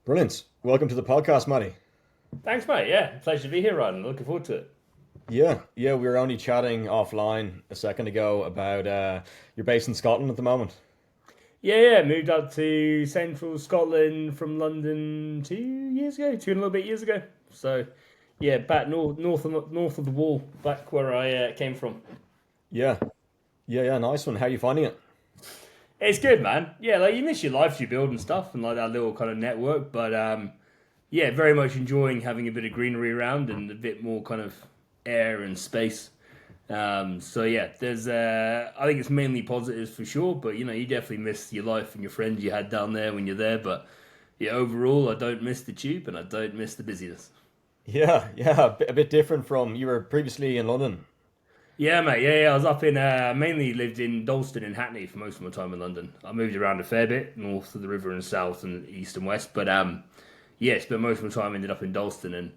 Brilliant. Welcome to the podcast, Matty. Thanks, mate. Yeah, pleasure to be here, Ryan. Looking forward to it. Yeah, we were only chatting offline a second ago about you're based in Scotland at the moment. Yeah, moved up to central Scotland from London 2 years ago, 2 and a little bit years ago. So, yeah, back north of the wall, back where I came from. Yeah, yeah, nice one. How are you finding it? It's good, man. Yeah, like you miss your life you build and stuff, and like that little kind of network. But yeah, very much enjoying having a bit of greenery around and a bit more kind of air and space. So yeah, there's I think it's mainly positives for sure, but you definitely miss your life and your friends you had down there when you're there. But yeah, overall, I don't miss the tube and I don't miss the busyness. Yeah, a bit different from you were previously in London. Yeah, mate. Yeah. I was up in mainly lived in Dalston and Hackney for most of my time in London. I moved around a fair bit, north of the river and south and east and west. But yeah, spent most of my time ended up in Dalston and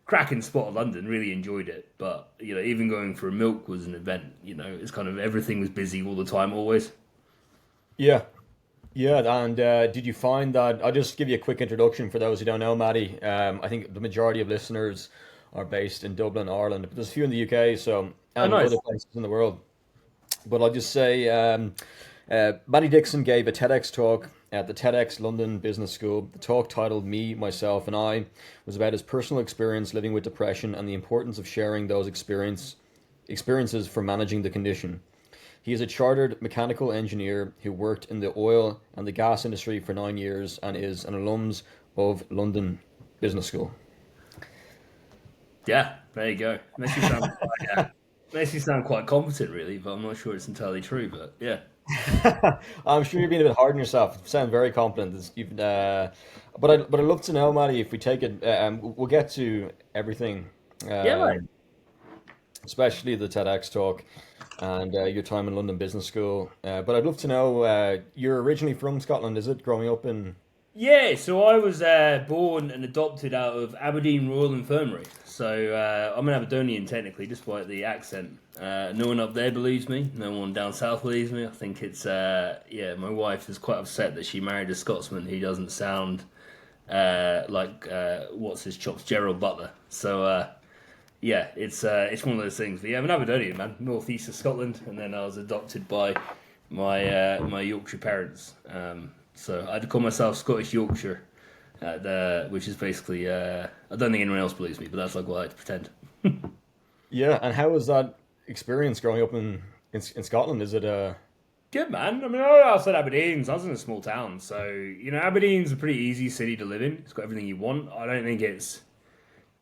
cracking spot of London. Really enjoyed it. But even going for a milk was an event. It's kind of everything was busy all the time, always. Yeah, yeah, and did you find that? I'll just give you a quick introduction for those who don't know, Matty. I think the majority of listeners are based in Dublin, Ireland, but there's a few in the UK, so Oh, and other nice. places in the world. But I'll just say, Matty Dixon gave a TEDx talk at the TEDx London Business School. The talk, titled "Me, Myself, and I," was about his personal experience living with depression and the importance of sharing those experiences for managing the condition. He is a chartered mechanical engineer who worked in the oil and the gas industry for 9 years and is an alumnus of London Business School. Yeah, there you go. Makes you sound quite competent, really, but I'm not sure it's entirely true. But yeah, I'm sure you're being a bit hard on yourself. You sound very confident. But I'd love to know, Matty, if we take it, we'll get to everything, yeah, mate. um, especially the TEDx talk and your time in London Business School. But I'd love to know, you're originally from Scotland, is it? Growing up in. Yeah, so I was born and adopted out of Aberdeen Royal Infirmary. So I'm an Aberdonian technically, despite the accent. No one up there believes me. No one down south believes me. I think it's yeah. My wife is quite upset that she married a Scotsman who doesn't sound like what's his chops, Gerald Butler. So yeah, it's one of those things. But yeah, I'm an Aberdonian man, northeast of Scotland, and then I was adopted by my Yorkshire parents. So I'd call myself Scottish Yorkshire, which is basically I don't think anyone else believes me, but that's like what I like to pretend. Yeah, and how was that experience growing up in Scotland? Is it Good man. I mean, I said Aberdeen. So I was in a small town, so Aberdeen's a pretty easy city to live in. It's got everything you want. I don't think it's.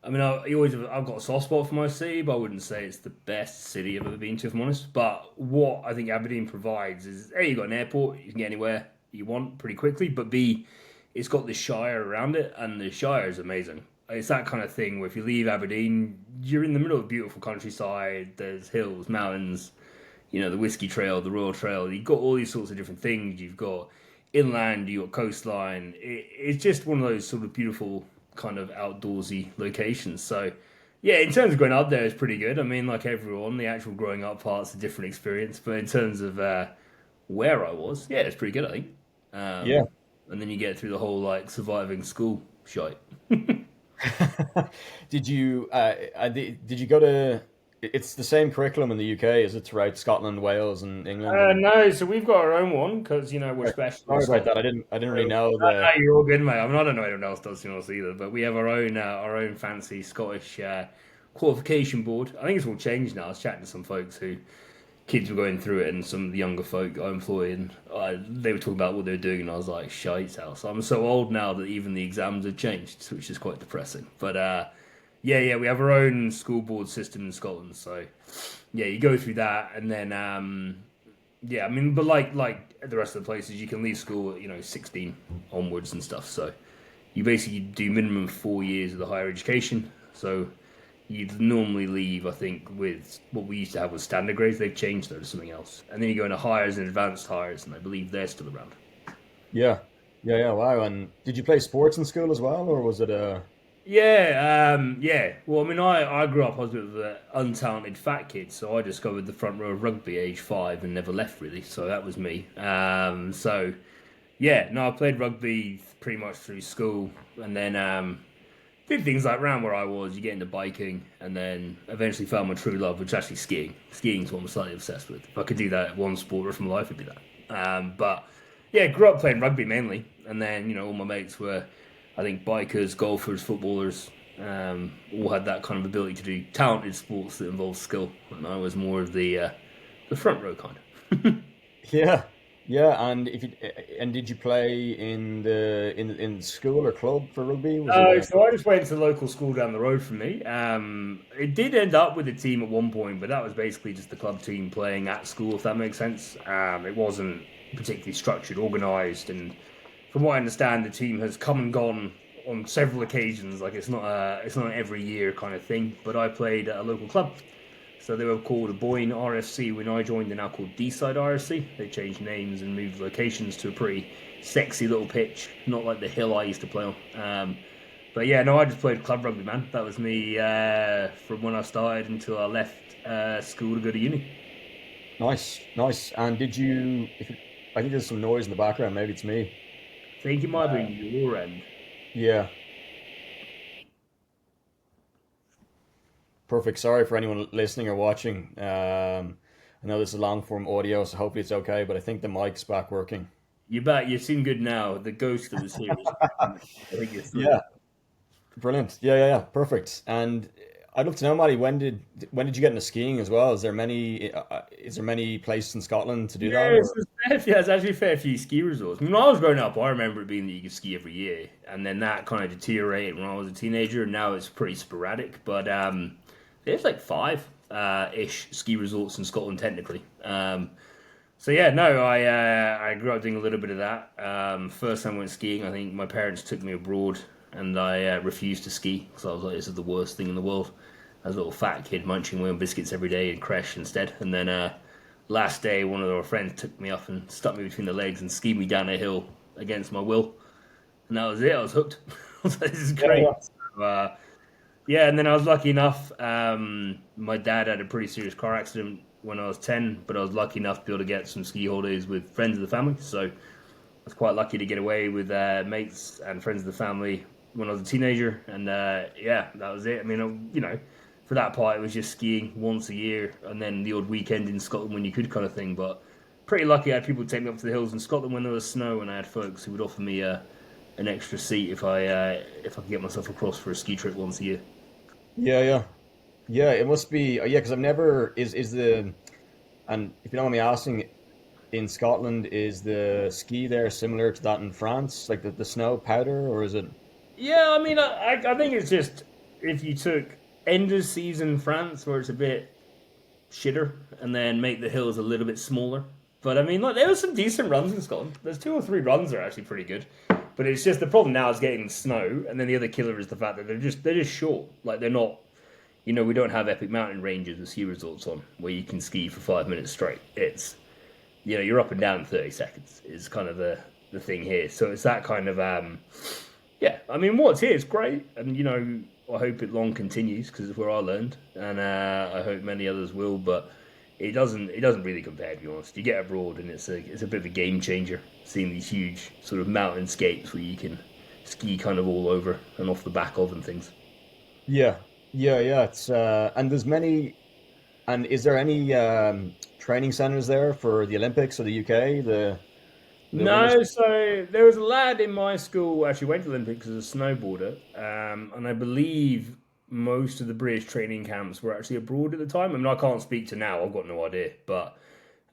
I mean, I've got a soft spot for my city, but I wouldn't say it's the best city I've ever been to, if I'm honest. But what I think Aberdeen provides is A, you've got an airport, you can get anywhere you want pretty quickly, but B, it's got the Shire around it, and the Shire is amazing. It's that kind of thing where if you leave Aberdeen, you're in the middle of beautiful countryside, there's hills, mountains, the Whiskey Trail, the Royal Trail, you've got all these sorts of different things, you've got inland, you've got coastline. It's just one of those sort of beautiful kind of outdoorsy locations. So, yeah, in terms of growing up there, it's pretty good. I mean, like everyone, the actual growing up part's a different experience. But in terms of where I was, yeah, it's pretty good, I think. yeah? And then you get through the whole like surviving school shite. Did you go to? It's the same curriculum in the UK, is it? Throughout Scotland, Wales, and England, and No, so we've got our own one because we're sorry, special in sorry about that. Scotland. I didn't So, really know no, the. you're all good, mate. I mean, I don't know anyone else does to us either, but we have our own fancy Scottish qualification board. I think it's all changed now. I was chatting to some folks who kids were going through it, and some of the younger folk I employ, and they were talking about what they were doing, and I was like, "Shite house." I'm so old now that even the exams have changed, which is quite depressing. But yeah, we have our own school board system in Scotland, so yeah, you go through that, and then yeah, I mean, but like the rest of the places, you can leave school at 16 onwards and stuff. So you basically do minimum 4 years of the higher education. So you'd normally leave, I think, with what we used to have was standard grades. They've changed those to something else, and then you go into hires and advanced hires, and I believe they're still around. Yeah, yeah. Wow. And did you play sports in school as well, or was it Yeah. Well, I mean, I grew up. I was a bit of an untalented fat kid, so I discovered the front row of rugby age 5 and never left really. So that was me. So Yeah, no, I played rugby pretty much through school, and then did things like around where I was. You get into biking, and then eventually found my true love, which is actually skiing. Skiing's what I'm slightly obsessed with. If I could do that at one sport rest of my life, it'd be that. But yeah, grew up playing rugby mainly, and then all my mates were, I think, bikers, golfers, footballers. All had that kind of ability to do talented sports that involve skill, and I was more of the front row kind. Yeah, yeah. And did you play in the school or club for rugby? Was it a So I just went to the local school down the road from me. It did end up with a team at one point, but that was basically just the club team playing at school, if that makes sense. It wasn't particularly structured, organised, and from what I understand, the team has come and gone on several occasions. Like it's not an every year kind of thing. But I played at a local club, so they were called Boyne RFC when I joined. They're now called D-Side RFC. They changed names and moved locations to a pretty sexy little pitch, not like the hill I used to play on. But yeah, no, I just played club rugby, man. That was me from when I started until I left school to go to uni. nice, nice? And did you? I think there's some noise in the background. Maybe it's me. I think it might be your end. Yeah, perfect. Sorry for anyone listening or watching. I know this is long form audio, so hopefully it's okay. But I think the mic's back working. You bet. You seem good now. The ghost that was here is gone. I think you're through. Yeah, brilliant. Yeah, yeah, yeah. Perfect. And I'd love to know, Matty, when did you get into skiing as well? Is there many places in Scotland to do that? Yeah, Or there's actually a fair few ski resorts. I mean, when I was growing up, I remember it being that you could ski every year, and then that kind of deteriorated when I was a teenager, and now it's pretty sporadic. But there's like five ish ski resorts in Scotland technically. So yeah, no, I grew up doing a little bit of that. First time I went skiing, I think my parents took me abroad, and I refused to ski because I was like, this is the worst thing in the world. I was a little fat kid munching my own biscuits every day and crashed instead. And then last day, one of our friends took me up and stuck me between the legs and skied me down a hill against my will, and that was it. I was hooked. I was like, this is yeah, great. yeah, So, yeah, and then I was lucky enough. My dad had a pretty serious car accident when I was 10, but I was lucky enough to be able to get some ski holidays with friends of the family. So I was quite lucky to get away with mates and friends of the family when I was a teenager. And yeah, that was it. I mean, for that part, it was just skiing once a year and then the odd weekend in Scotland when you could kind of thing. But pretty lucky I had people take me up to the hills in Scotland when there was snow, and I had folks who would offer me an extra seat if I could get myself across for a ski trip once a year. yeah, yeah. Yeah, it must be. Yeah, because I've never is the and if you don't mind me asking, in Scotland is the ski there similar to that in France, like the snow powder, or is it? Yeah, I mean, I think it's just if you took end of season France where it's a bit shitter and then make the hills a little bit smaller. But I mean, like there were some decent runs in Scotland. There's two or three runs that are actually pretty good. But it's just the problem now is getting snow, and then the other killer is the fact that they're just short. Like they're not. We don't have epic mountain ranges with ski resorts on where you can ski for 5 minutes straight. It's you're up and down in 30 seconds is kind of the thing here. So it's that kind of yeah. I mean, what's here is great, and I hope it long continues because it's where I learned, and I hope many others will. But it doesn't really compare, to be honest. You get abroad, and it's a bit of a game changer seeing these huge sort of mountainscapes where you can ski kind of all over and off the back of and things. Yeah, yeah, yeah. It's and there's many. And is there any training centers there for the Olympics or the UK, the winners? No, so there was a lad in my school who actually went to the Olympics as a snowboarder, and I believe most of the British training camps were actually abroad at the time. I mean, I can't speak to now; I've got no idea, but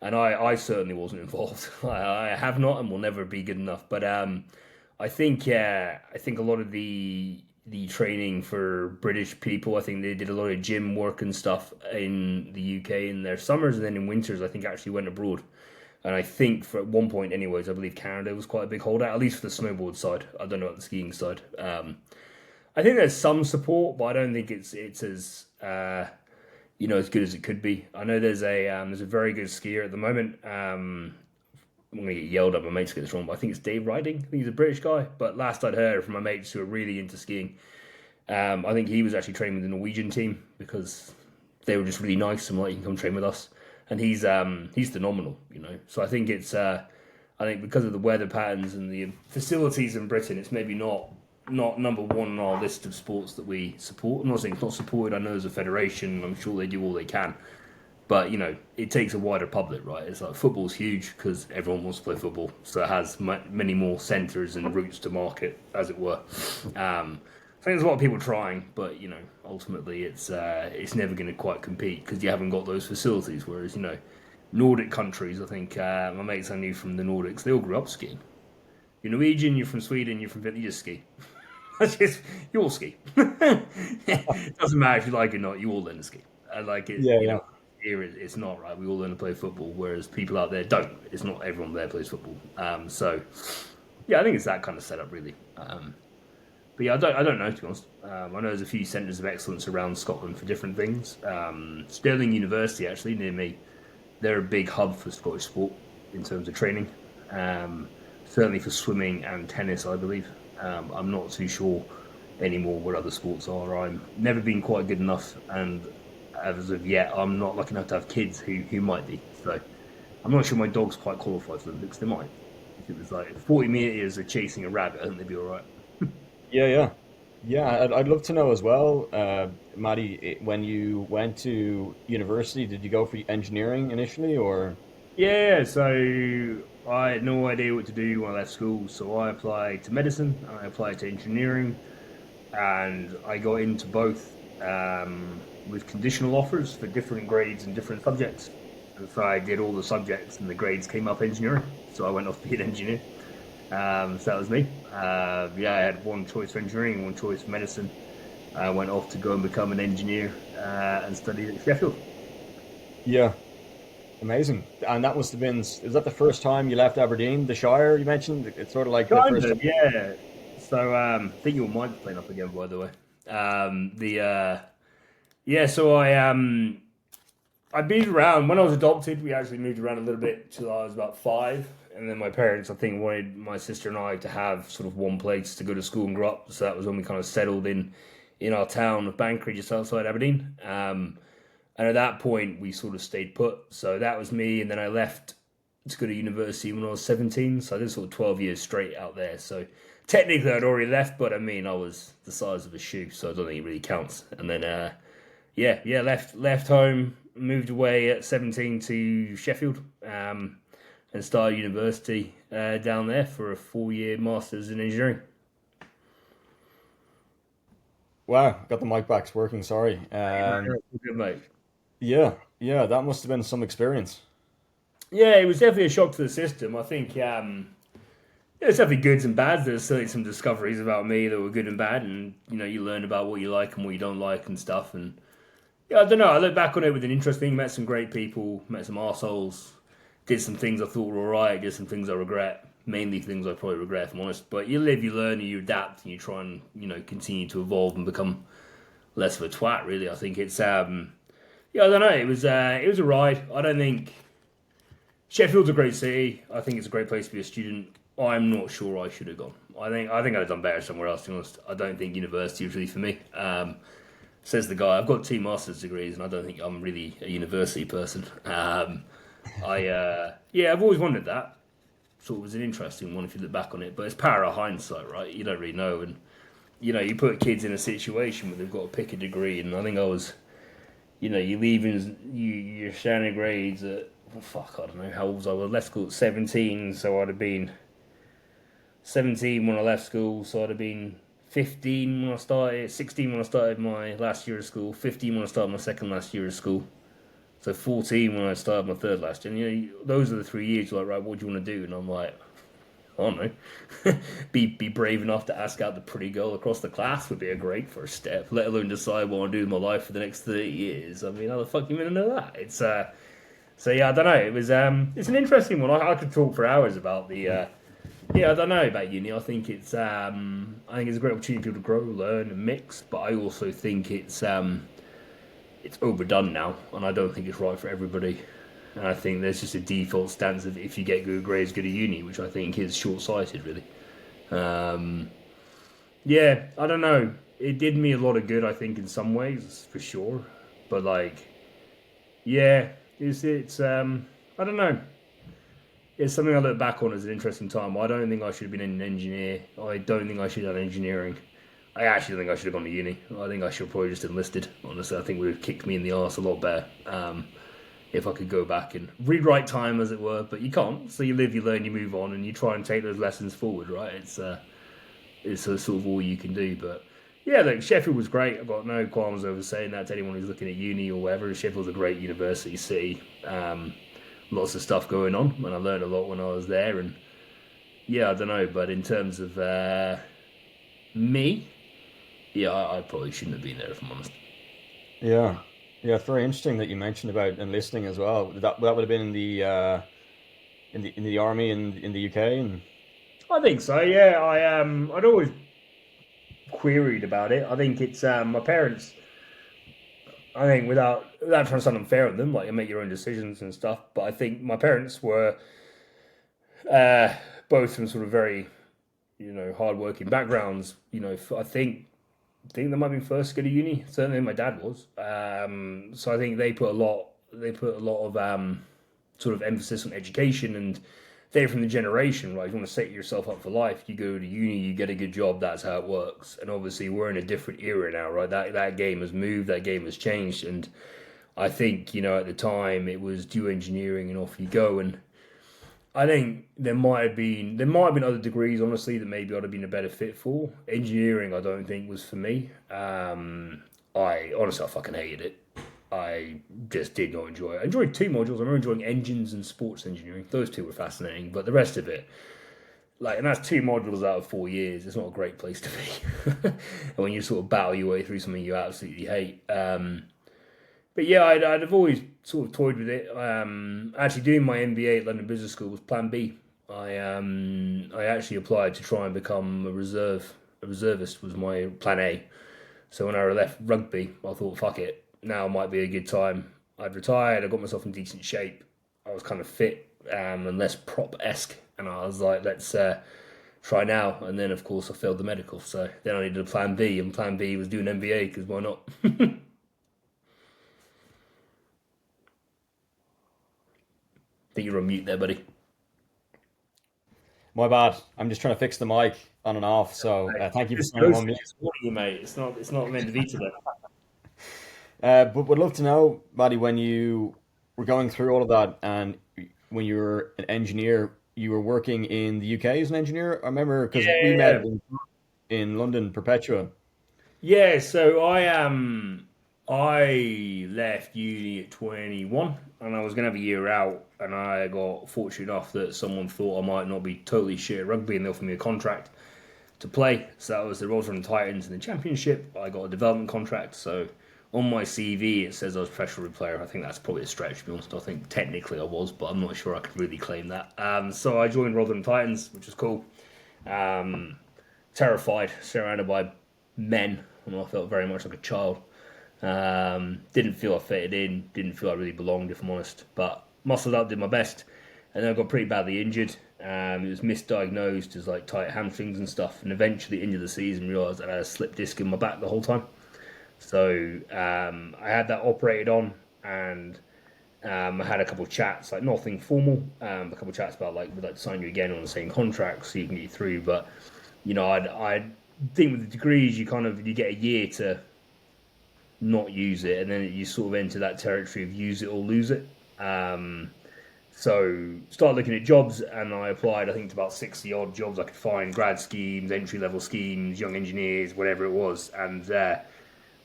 I certainly wasn't involved. I have not and will never be good enough. But I think a lot of the training for British people, I think they did a lot of gym work and stuff in the UK in their summers, and then in winters, I think actually went abroad. And I think for at one point, anyways, I believe Canada was quite a big holdout, at least for the snowboard side. I don't know about the skiing side. I think there's some support, but I don't think it's as as good as it could be. I know there's a very good skier at the moment. I'm gonna get yelled at. My mates get this wrong, but I think it's Dave Riding. I think he's a British guy. But last I'd heard from my mates who are really into skiing, I think he was actually training with the Norwegian team because they were just really nice and like, you can come train with us. And he's phenomenal. So I think I think because of the weather patterns and the facilities in Britain, it's maybe not number one on our list of sports that we support. I'm not saying it's not supported. I know there's a federation. I'm sure they do all they can. But, it takes a wider public, right? It's like football's huge because everyone wants to play football. So it has many more centres and routes to market, as it were. I think there's a lot of people trying, but, ultimately it's never going to quite compete because you haven't got those facilities. Whereas, Nordic countries, I think my mates I knew from the Nordics, they all grew up skiing. You're Norwegian, you're from Sweden, you're from Finland, you just ski. You all ski. It doesn't matter if you like it or not, you all learn to ski. And like it, Yeah, yeah. here it's not right. We all learn to play football, whereas people out there don't. It's not everyone there plays football. So yeah, I think it's that kind of setup really. But yeah, I don't know to be honest. I know there's a few centres of excellence around Scotland for different things. Stirling University actually near me, they're a big hub for Scottish sport in terms of training. Certainly for swimming and tennis, I believe. I'm not too sure anymore what other sports are. I'm never been quite good enough, and as of yet, I'm not lucky enough to have kids who might be. So I'm not sure my dog's quite qualified for the Olympics. They might. If it was like 40 metres of chasing a rabbit, I think they'd be all right. Yeah, yeah. Yeah, I'd love to know as well, Matty, when you went to university, did you go for engineering initially or? Yeah, so I had no idea what to do when I left school, so I applied to medicine, I applied to engineering, and I got into both with conditional offers for different grades and different subjects. And so I did all the subjects, and the grades came up engineering, so I went off to be an engineer. So that was me. Yeah, I had one choice for engineering, one choice for medicine. I went off to go and become an engineer and studied at Sheffield. Yeah, amazing. And that must have been, is that the first time you left Aberdeen, the Shire you mentioned? It's sort of like the Kind first of, time. yeah. So I think your mic's playing up again, by the way. The Yeah, so I moved around when I was adopted. We actually moved around a little bit till I was about 5, and then my parents, I think, wanted my sister and I to have sort of one place to go to school and grow up. So that was when we kind of settled in our town of Bankery, just outside Aberdeen. And at that point, we sort of stayed put. So that was me, and then I left to go to university when I was 17. So I did sort of 12 years straight out there. So technically, I'd already left, but I mean, I was the size of a shoe, so I don't think it really counts. And then, yeah, left home, moved away at 17 to Sheffield, and started university down there for a 4-year master's in engineering. Wow, got the mic back, it's working, sorry. Good mate. Yeah, yeah, that must have been some experience. Yeah, it was definitely a shock to the system. I think there's definitely goods and bads. There's certainly some discoveries about me that were good and bad, and you learn about what you like and what you don't like and stuff. And yeah, I don't know. I look back on it with an interesting. Met some great people, met some arseholes, did some things I thought were alright, did some things I regret. Mainly things I probably regret, if I'm honest. But you live, you learn, and you adapt, and you try and continue to evolve and become less of a twat. Really, I think it's yeah, I don't know. It was a ride. I don't think Sheffield's a great city. I think it's a great place to be a student. I'm not sure I should have gone. I think I'd have done better somewhere else. To be honest, I don't think university was really for me. Says the guy. I've got 2 master's degrees, and I don't think I'm really a university person. Yeah, I've always wondered that. Sort of was an interesting one if you look back on it, but it's power of hindsight, right? You don't really know, and you put kids in a situation where they've got to pick a degree, and I think I was, you leave in your standard grades at I don't know how old was I? Left school at 17, so I'd have been 17 when I left school, so I'd have been 15 when I started, 16 when I started my last year of school, 15 when I started my second last year of school. So 14 when I started my third last year. And those are the 3 years. You're like, right, what do you want to do? And I'm like, I don't know. be brave enough to ask out the pretty girl across the class would be a great first step. Let alone decide what I want to do with my life for the next 30 years. I mean, how the fuck you gonna know that? It's so yeah, I don't know. It was it's an interesting one. I could talk for hours about the. Yeah, I don't know about uni. I think it's a great opportunity for people to grow, learn, and mix. But I also think it's overdone now, and I don't think it's right for everybody. And I think there's just a default stance of if you get good grades, go to uni, which I think is short-sighted, really. Yeah, I don't know. It did me a lot of good, I think, in some ways, for sure. But yeah, it's I don't know. it's something I look back on as an interesting time. I don't think I should have been an engineer. I don't think I should have done engineering. I actually think I should have gone to uni. I think I should have probably just enlisted. Honestly, I think it would have kicked me in the arse a lot better if I could go back and rewrite time, as it were. But you can't. So you live, you learn, you move on, and you try and take those lessons forward, right? It's sort of all you can do. But yeah, like Sheffield was great. I've got no qualms over saying that to anyone who's looking at uni or whatever. Sheffield's a great university city. Lots of stuff going on, and I learned a lot when I was there. And yeah, I don't know, but in terms of me, yeah, I probably shouldn't have been there if I'm honest. Yeah, yeah, it's very interesting that you mentioned about enlisting as well. That would have been in the army in the UK, and I think so. Yeah, I'd always queried about it. I think it's my parents. I think without trying to sound unfair on them, like you make your own decisions and stuff. But I think my parents were uh, both from sort of very hardworking backgrounds. I think they might have been first to go to uni. Certainly, my dad was. So I think they put a lot. They put a lot of sort of emphasis on education, and they're from the generation, right? If you want to set yourself up for life, you go to uni, you get a good job. That's how it works. And obviously, we're in a different era now, right? That game has moved. That game has changed. And I think at the time it was do engineering and off you go. And I think there might have been other degrees, honestly, that maybe I'd have been a better fit for. Engineering, I don't think was for me. I fucking hated it. I just did not enjoy it. I enjoyed two modules. I remember enjoying engines and sports engineering. Those two were fascinating, but the rest of it, and that's two modules out of 4 years. It's not a great place to be. And when you sort of battle your way through something you absolutely hate. But yeah, I'd have always sort of toyed with it. Actually, doing my MBA at London Business School was Plan B. I actually applied to try and become a reservist was my Plan A. So when I left rugby, I thought, fuck it, now might be a good time. I'd retired. I got myself in decent shape. I was kind of fit and less prop-esque, and I was like, let's try now. And then, of course, I failed the medical. So then I needed a Plan B, and Plan B was doing MBA because why not? Think you're on mute there, buddy. my bad. I'm just trying to fix the mic on and off. So thank you for This saying goes one to minute. you, mate. It's not meant to be today. But would love to know, Maddie, when you were going through all of that, and when you were an engineer, you were working in the UK as an engineer. I remember because we met Yeah, in London, Perpetua. yeah. So I left uni at 21, and I was gonna have a year out, and I got fortunate enough that someone thought I might not be totally shit at rugby, and they offered me a contract to play. So that was the Rotherham Titans in the Championship. I got a development contract, so on my CV it says I was a professional rugby player. I think that's probably a stretch, to be honest. I think technically I was, but I'm not sure I could really claim that. So I joined Rotherham Titans, which was cool. Um, Terrified, surrounded by men, and I felt very much like a child. Didn't feel I fitted in, didn't feel I really belonged, if I'm honest. But muscled up, did my best, and then I got pretty badly injured. It was misdiagnosed as like tight hamstrings and stuff, and eventually into the season realised that I had a slip disc in my back the whole time. So I had that operated on, and I had a couple of chats, like nothing formal, a couple of chats about like we'd like to sign you again on the same contract so you can get through. But I think with the degrees you get a year to not use it, and then you sort of enter that territory of use it or lose it. So started looking at jobs, and I applied I think to about 60 odd jobs I could find, grad schemes, entry level schemes, young engineers, whatever it was, and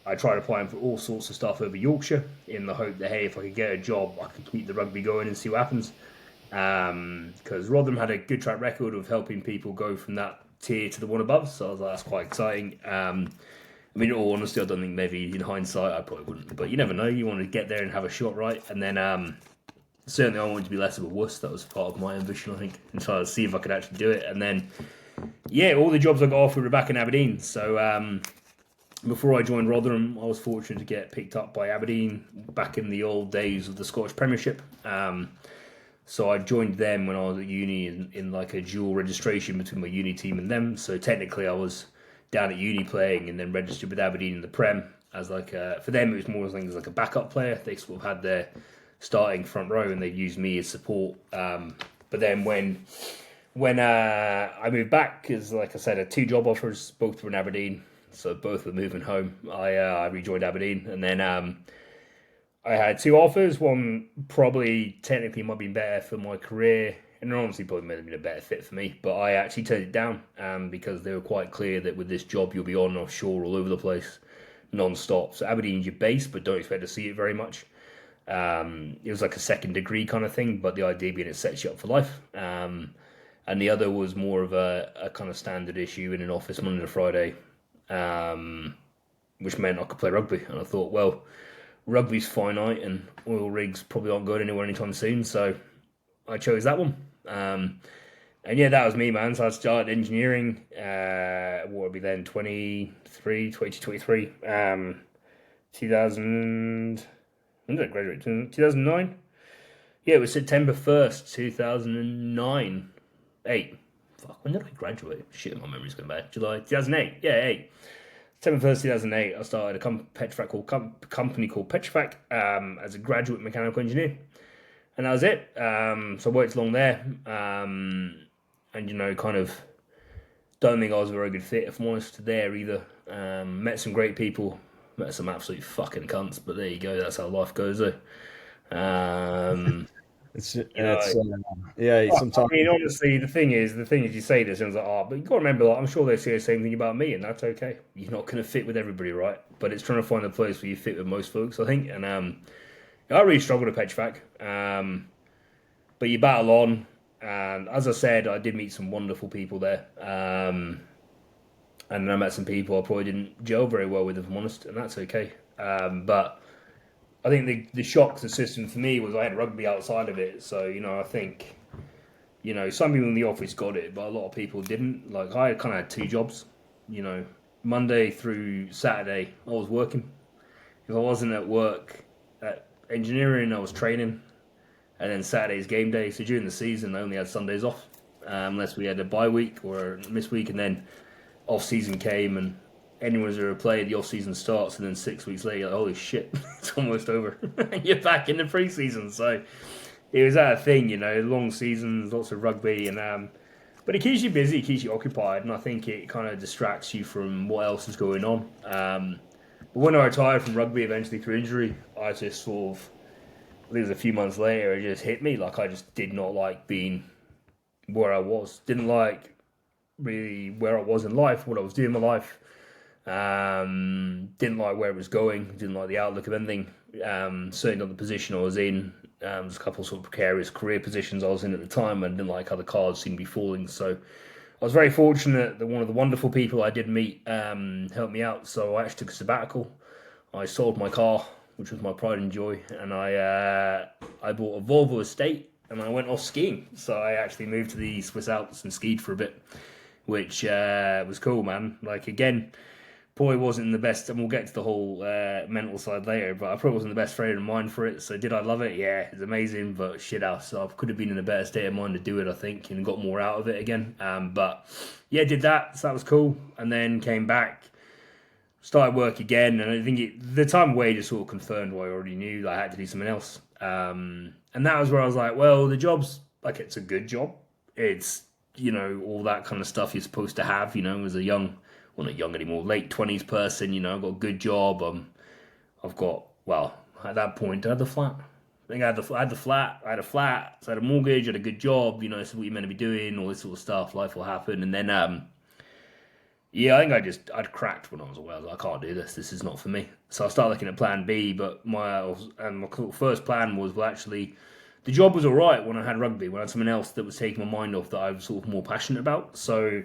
I tried applying for all sorts of stuff over Yorkshire in the hope that, hey, if I could get a job, I could keep the rugby going and see what happens. Because Rotherham had a good track record of helping people go from that tier to the one above, so I was like, that's quite exciting. I mean, in all honesty, I don't think maybe in hindsight I probably wouldn't, but you never know. You want to get there and have a shot, right? And then certainly I wanted to be less of a wuss. That was part of my ambition, I think, and try to see if I could actually do it. And then, yeah, all the jobs I got offered were back in Aberdeen. So before I joined Rotherham, I was fortunate to get picked up by Aberdeen back in the old days of the Scottish Premiership. So I joined them when I was at uni in like a dual registration between my uni team and them. So technically I was down at uni playing and then registered with Aberdeen in the Prem as like for them it was more things like a backup player. They sort of had their starting front row and they used me as support. But But then when I moved back, because like I said, I had two job offers, both were in Aberdeen, so both were moving home. I rejoined Aberdeen, and then I had two offers. One probably technically might be better for my career, and honestly probably might have been a better fit for me. But I actually turned it down because they were quite clear that with this job you'll be on offshore all over the place, non-stop. So Aberdeen's your base, but don't expect to see it very much. It was like a second degree kind of thing, but the idea being it sets you up for life. And the other was more of a kind of standard issue in an office Monday to Friday, which meant I could play rugby. And I thought, well, rugby's finite and oil rigs probably aren't going anywhere anytime soon, so I chose that one. And yeah, that was me, man. So I started engineering, what would be then, 2023, 2000, when did I graduate? 2009? Yeah, it was September 1st, 2009. 8. Fuck, when did I graduate? Shit, my memory's going bad. July 2008. Yeah, 8. September 1st, 2008, I started a company called Petrofac as a graduate mechanical engineer. And that was it. So I worked along there. And, kind of don't think I was a very good fit, if I'm honest, there either. Met some great people. Met some absolute fucking cunts. But there you go. That's how life goes, though. Yeah, sometimes. I mean, honestly, the thing is, you say this, and it's like, but you got to remember, like, I'm sure they say the same thing about me, and that's okay. You're not going to fit with everybody, right? But it's trying to find a place where you fit with most folks, I think. And I really struggled at Petrofac, but you battle on. And as I said, I did meet some wonderful people there, and then I met some people I probably didn't gel very well with, if I'm honest, and that's okay. But I think the shock to the system for me was I had rugby outside of it. So, I think, some people in the office got it, but a lot of people didn't. Like, I kind of had two jobs. Monday through Saturday, I was working. If I wasn't at work at engineering, I was training. And then Saturday's game day. So during the season, I only had Sundays off, unless we had a bye week or a miss week. And then off-season came, and anyone's ever played, the off-season starts, and then 6 weeks later, you're like, holy shit, it's almost over. And you're back in the pre-season. So it was that thing, long seasons, lots of rugby, and but it keeps you busy, it keeps you occupied, and I think it kind of distracts you from what else is going on. But when I retired from rugby eventually through injury, I just sort of, I think it was a few months later, it just hit me. Like, I just did not like being where I was. Didn't like really where I was in life, what I was doing in my life. Didn't like where it was going. Didn't like the outlook of anything. Certainly not the position I was in. There's a couple of sort of precarious career positions I was in at the time, and didn't like how the cards seemed to be falling. So I was very fortunate that one of the wonderful people I did meet helped me out. So I actually took a sabbatical. I sold my car, which was my pride and joy, and I bought a Volvo estate, and I went off skiing. So I actually moved to the Swiss Alps and skied for a bit, which was cool, man. Like, again, probably wasn't the best, and we'll get to the whole mental side later, but I probably wasn't the best frame of mind for it. So did I love it? Yeah, it's amazing, but shit else. So I could have been in a better state of mind to do it, I think, and got more out of it again. But yeah, did that, so that was cool, and then came back, started work again, and I think the time away just sort of confirmed what I already knew, that I had to do something else. And that was where I was like, well, the job's, like, it's a good job. It's, all that kind of stuff you're supposed to have, as a young, well, not young anymore, late 20s person, I've got a good job. I've got, well, at that point, I had the flat. I think I had a flat, so I had a mortgage, I had a good job, this is what you're meant to be doing, all this sort of stuff, life will happen. And then, yeah, I think I'd cracked when I was away. I was like, I can't do this is not for me. So I started looking at plan B, but my first plan was, well, actually, the job was all right when I had rugby, when I had something else that was taking my mind off that I was sort of more passionate about. So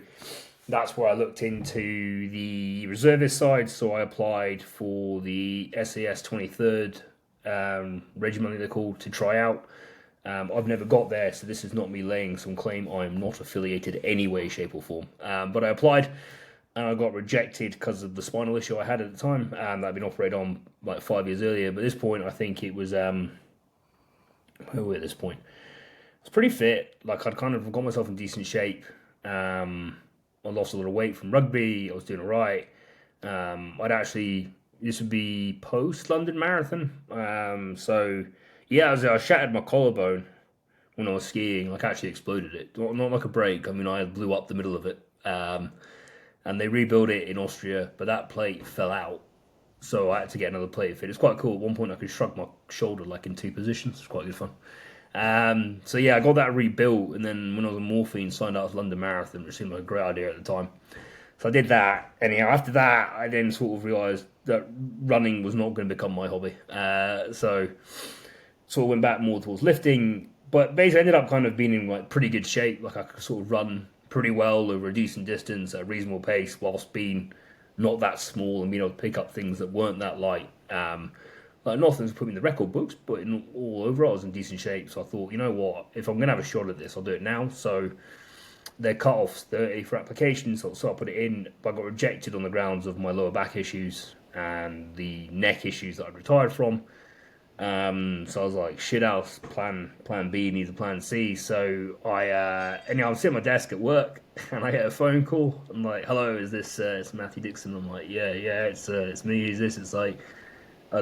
that's where I looked into the reservist side. So I applied for the SAS 23rd Regiment, they're called, to try out. I've never got there, so this is not me laying some claim. I am not affiliated any way, shape, or form. But I applied, and I got rejected because of the spinal issue I had at the time, that I'd been operated on like 5 years earlier. But at this point, I think it was, where were we at this point? I was pretty fit. Like, I'd kind of got myself in decent shape. I lost a lot of weight from rugby. I was doing all right. This would be post London Marathon. So yeah, I shattered my collarbone when I was skiing, like actually exploded it. Not like a break. I mean, I blew up the middle of it. And they rebuilt it in Austria, but that plate fell out. So I had to get another plate fit. It's quite cool. At one point, I could shrug my shoulder like in 2 positions. It's quite good fun. So yeah, I got that rebuilt, and then when I was on morphine, signed up for London Marathon, which seemed like a great idea at the time. So I did that. Anyhow, after that, I then sort of realised that running was not going to become my hobby. So sort of went back more towards lifting, but basically ended up kind of being in like pretty good shape. Like I could sort of run pretty well over a decent distance at a reasonable pace, whilst being not that small and being able to pick up things that weren't that light. Like nothing's put me in the record books, but in all overall I was in decent shape. So I thought, you know what, if I'm going to have a shot at this, I'll do it now. So their cut-offs 30 for applications, so I put it in, but I got rejected on the grounds of my lower back issues and the neck issues that I'd retired from. So I was like, shit house, plan B needs a plan C. So I was sitting at my desk at work and I get a phone call. I'm like, hello, is this, it's Matty Dixon. I'm like, yeah, it's me, who's this? It's like,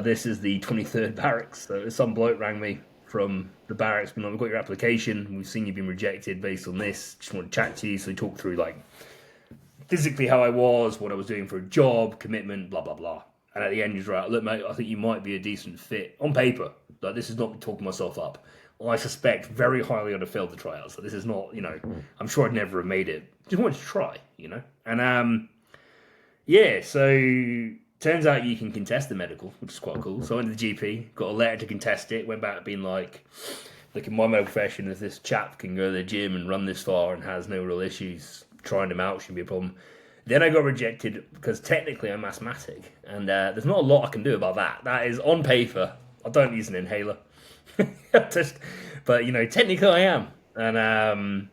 this is the 23rd barracks. So some bloke rang me from the barracks, being like, we've got your application, we've seen you've been rejected based on this, just want to chat to you. So he talked through like physically how I was, what I was doing for a job, commitment, blah, blah, blah. And at the end, he's right, look, mate, I think you might be a decent fit on paper. Like, this is not talking myself up. I suspect very highly I'd have failed the tryouts. So this is not, I'm sure I'd never have made it. Just wanted to try, And, yeah, so turns out you can contest the medical, which is quite cool. So I went to the GP, got a letter to contest it, went back being like, look, in my medical profession, if this chap can go to the gym and run this far and has no real issues, trying him out shouldn't be a problem. Then I got rejected because technically I'm asthmatic, and there's not a lot I can do about that. That is on paper. I don't use an inhaler, but technically I am. And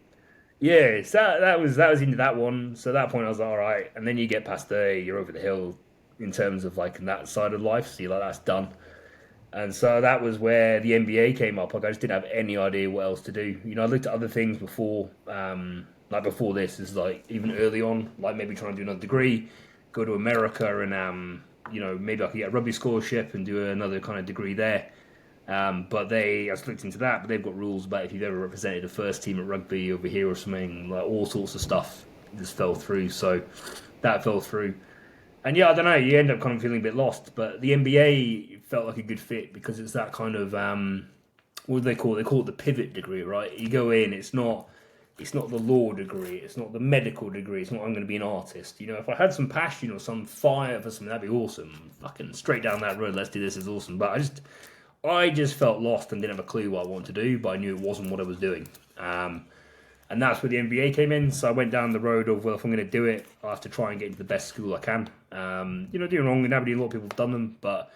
yeah, so that was into that one. So at that point I was like, all right. And then you get past you're over the hill in terms of like that side of life. So you're like, that's done. And so that was where the MBA came up. Like I just didn't have any idea what else to do. I looked at other things before. Like before this is like even early on, like maybe trying to do another degree, go to America and maybe I could get a rugby scholarship and do another kind of degree there. But I just looked into that, but they've got rules about if you've ever represented a first team at rugby over here or something, like all sorts of stuff just fell through. So that fell through. And yeah, I don't know, you end up kind of feeling a bit lost, but the MBA felt like a good fit because it's that kind of, what do they call it? They call it the pivot degree, right? You go in, it's not the law degree, it's not the medical degree, it's not I'm going to be an artist. If I had some passion or some fire for something, that'd be awesome. Fucking straight down that road, let's do this, is awesome. But I just felt lost and didn't have a clue what I wanted to do, but I knew it wasn't what I was doing. And that's where the MBA came in, so I went down the road of, well, if I'm going to do it, I have to try and get into the best school I can. Doing wrong, nobody, a lot of people have done them, but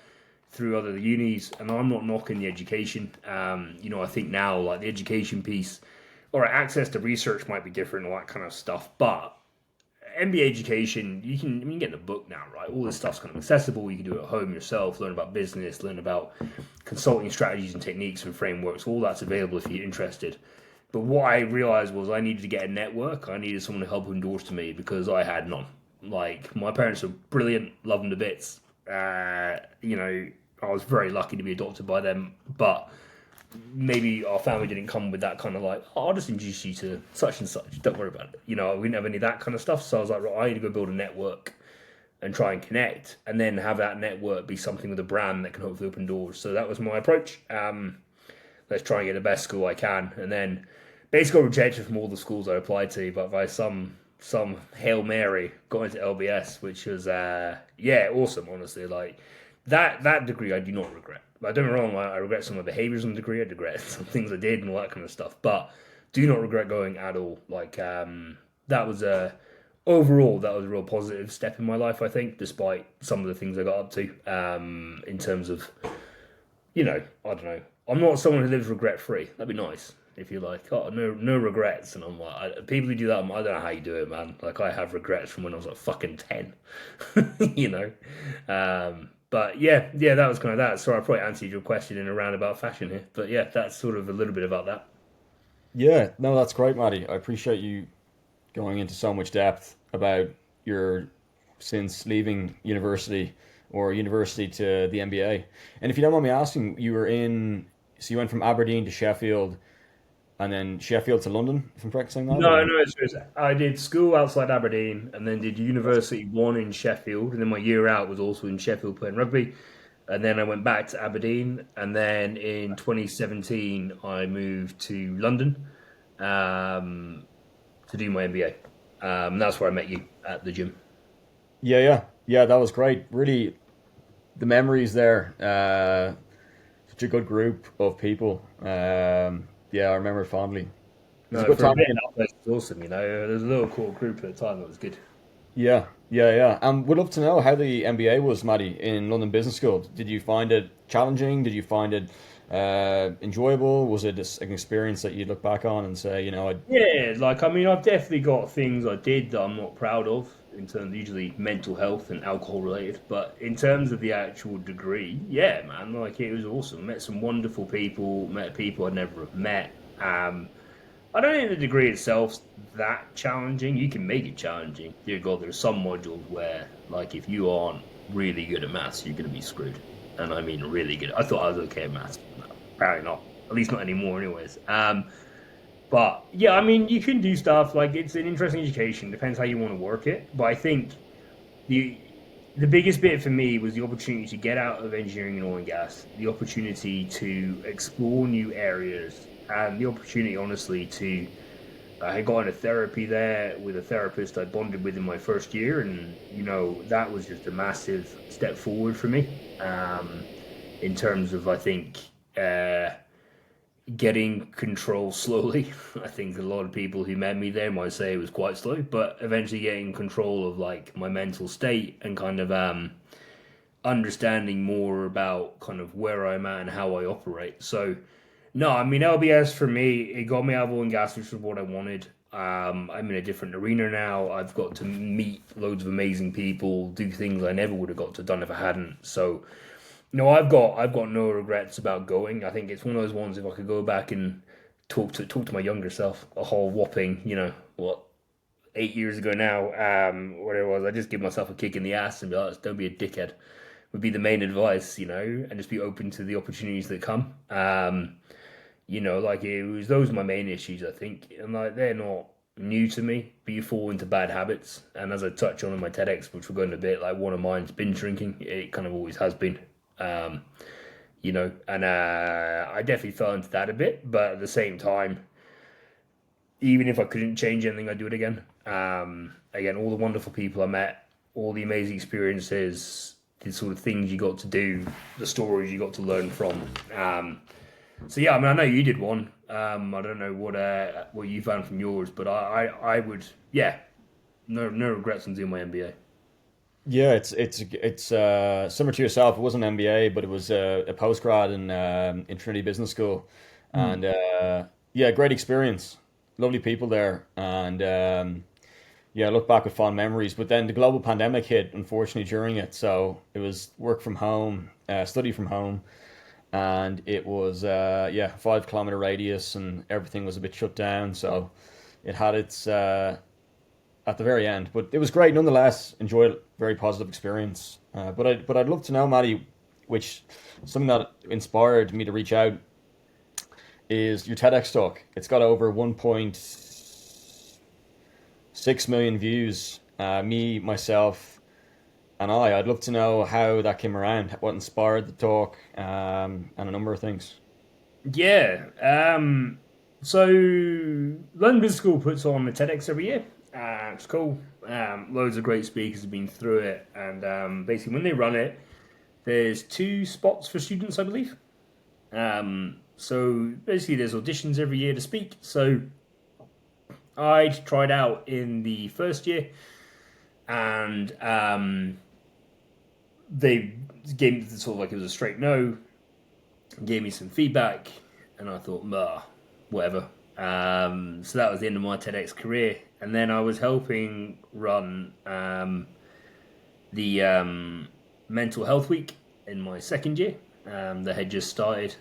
through other unis, and I'm not knocking the education. I think now, like the education piece, all right, access to research might be different, all that kind of stuff, but MBA education, you can get in the book now, right? All this stuff's kind of accessible. You can do it at home yourself, learn about business, learn about consulting strategies and techniques and frameworks. All that's available if you're interested. But what I realized was I needed to get a network. I needed someone to help endorse to me because I had none. Like, my parents are brilliant, love them to bits. I was very lucky to be adopted by them, but maybe our family didn't come with that kind of like, I'll just introduce you to such and such, don't worry about it. We didn't have any of that kind of stuff. So I was like, right, I need to go build a network and try and connect and then have that network be something with a brand that can hopefully open doors. So that was my approach. Let's try and get the best school I can. And then basically got rejected from all the schools I applied to, but by some Hail Mary got into LBS, which was, awesome, honestly. Like, that degree I do not regret. Don't get me wrong, I regret some of the behaviours in the degree, I regret some things I did and all that kind of stuff, but do not regret going at all. Like, that was overall, that was a real positive step in my life, I think, despite some of the things I got up to, in terms of, I don't know. I'm not someone who lives regret-free. That'd be nice. If you're like, oh, no regrets. And I'm like, people who do that, I don't know how you do it, man. Like, I have regrets from when I was like fucking 10, But yeah, that was kind of that. Sorry, I probably answered your question in a roundabout fashion here. But yeah, that's sort of a little bit about that. Yeah, no, that's great, Matty. I appreciate you going into so much depth about your since leaving university or university to the MBA. And if you don't mind me asking, so you went from Aberdeen to Sheffield. and then Sheffield to London, if I'm correct saying that, No, or? no, I did school outside Aberdeen, and then did university one in Sheffield, and then my year out was also in Sheffield playing rugby, and then I went back to Aberdeen, and then in 2017 I moved to London um, to do my MBA. That's where I met you at the gym. Yeah, yeah, yeah. That was great. Really, the memories there. Such a good group of people. Yeah, I remember it fondly. It was a No, good for a time. bit that place was awesome. There's a little core group at the time that was good. Yeah, yeah, yeah. And would love to know how the MBA was, Matty, in London Business School. Did you find it challenging? Did you find it enjoyable? Was it just an experience that you look back on and say, I Yeah, like I mean, I've definitely got things I did that I'm not proud of in terms of usually mental health and alcohol related. But in terms of the actual degree, yeah, man, like it was awesome. Met some wonderful people, met people I'd never have met. I don't think the degree itself's that challenging. You can make it challenging. Dear God, there's some modules where, like, if you aren't really good at maths, you're going to be screwed. And I mean, really good. I thought I was okay at maths. No, apparently not. At least not anymore, anyways. But yeah, I mean, you can do stuff like it's an interesting education. Depends how you want to work it. But I think the the biggest bit for me was the opportunity to get out of engineering and oil and gas, the opportunity to explore new areas, and the opportunity, honestly, to I got into therapy there with a therapist I bonded with in my first year, and that was just a massive step forward for me in terms of I think. Getting control slowly. I think a lot of people who met me there might say it was quite slow, but eventually getting control of like my mental state and kind of understanding more about kind of where I'm at and how I operate. So no, I mean LBS for me, it got me out of oil and gas, which was what I wanted. I'm in a different arena now. I've got to meet loads of amazing people, do things I never would have got to done if I hadn't. So no, I've got no regrets about going. I think it's one of those ones if I could go back and talk to my younger self, a whole whopping, what, 8 years ago now, whatever it was, I just give myself a kick in the ass and be like, don't be a dickhead. Would be the main advice, and just be open to the opportunities that come. Like it was those are my main issues, I think, and like they're not new to me, but you fall into bad habits. And as I touch on in my TEDx, which we're going to a bit, like one of mine's binge drinking. It kind of always has been. Um, and I definitely fell into that a bit, but at the same time, even if I couldn't change anything, I'd do it again. Again, all the wonderful people I met, all the amazing experiences, the sort of things you got to do, the stories you got to learn from. So yeah, I mean, I know you did one. I don't know what you found from yours, but I would, yeah, no regrets on doing my MBA. Yeah, it's similar to yourself. It wasn't an MBA, but it was a postgrad in Trinity Business School, and yeah, great experience. Lovely people there, and yeah, I look back with fond memories. But then the global pandemic hit, unfortunately, during it. So it was work from home, study from home, and it was yeah, 5 kilometer radius, and everything was a bit shut down. So it had its at the very end, but it was great nonetheless. Enjoyed it, very positive experience. But I'd love to know, Maddie, which something that inspired me to reach out is your TEDx talk. It's got over 1.6 million views. Me, myself, and I'd love to know how that came around, what inspired the talk, and a number of things. Yeah. So London Business School puts on the TEDx every year. It's cool. Loads of great speakers have been through it, and basically when they run it, there's 2 spots for students, I believe. So basically there's auditions every year to speak. So I tried out in the first year, and they gave me sort of like it was a straight no, gave me some feedback, and I thought, nah, whatever. So that was the end of my TEDx career, and then I was helping run the mental health week in my second year. That had just started.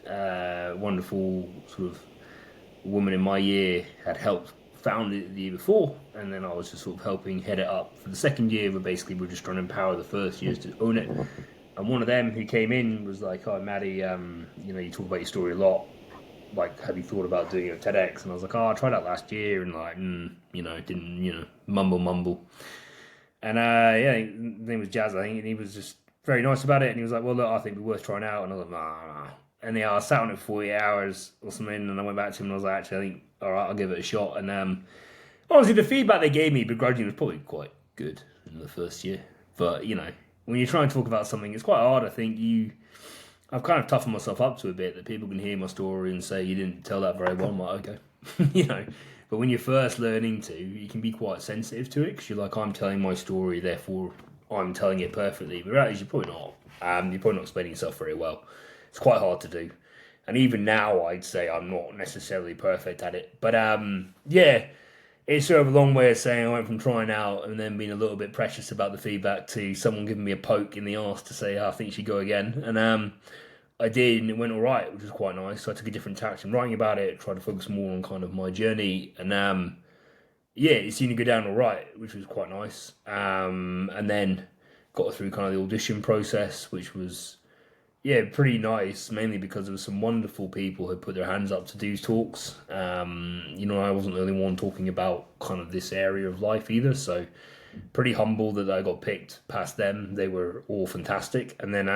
Wonderful sort of woman in my year had helped found it the year before, and then I was just sort of helping head it up for the second year. But basically, we're just trying to empower the first years to own it. And one of them who came in was like, "Oh, Maddie, you talk about your story a lot. like, have you thought about doing a TEDx? And I was like, oh, I tried that last year, and like, didn't, mumble. And yeah, his name was Jazz, I think, and he was just very nice about it. And he was like, well, look, I think it'd be worth trying out. And I was like, nah. And yeah, I sat on it for 48 hours or something, and I went back to him and I was like, actually, I think, all right, I'll give it a shot. And honestly, the feedback they gave me begrudgingly was probably quite good in the first year. But, when you're trying to talk about something, it's quite hard. I think I've kind of toughened myself up to a bit that people can hear my story and say, you didn't tell that very well. I'm like, okay. But when you're first learning to, you can be quite sensitive to it because you're like, I'm telling my story, therefore I'm telling it perfectly. But reality is you're probably not. You're probably not explaining yourself very well. It's quite hard to do. And even now, I'd say I'm not necessarily perfect at it. But yeah, it's sort of a long way of saying I went from trying out and then being a little bit precious about the feedback to someone giving me a poke in the arse to say, I think you should go again. And I did, and it went all right, which was quite nice. So I took a different tack in writing about it, tried to focus more on kind of my journey. And yeah, it seemed to go down all right, which was quite nice. And then got through kind of the audition process, which was, yeah, pretty nice, mainly because there were some wonderful people who put their hands up to do talks. I wasn't the only one talking about kind of this area of life either, so pretty humble that I got picked past them. They were all fantastic. And then,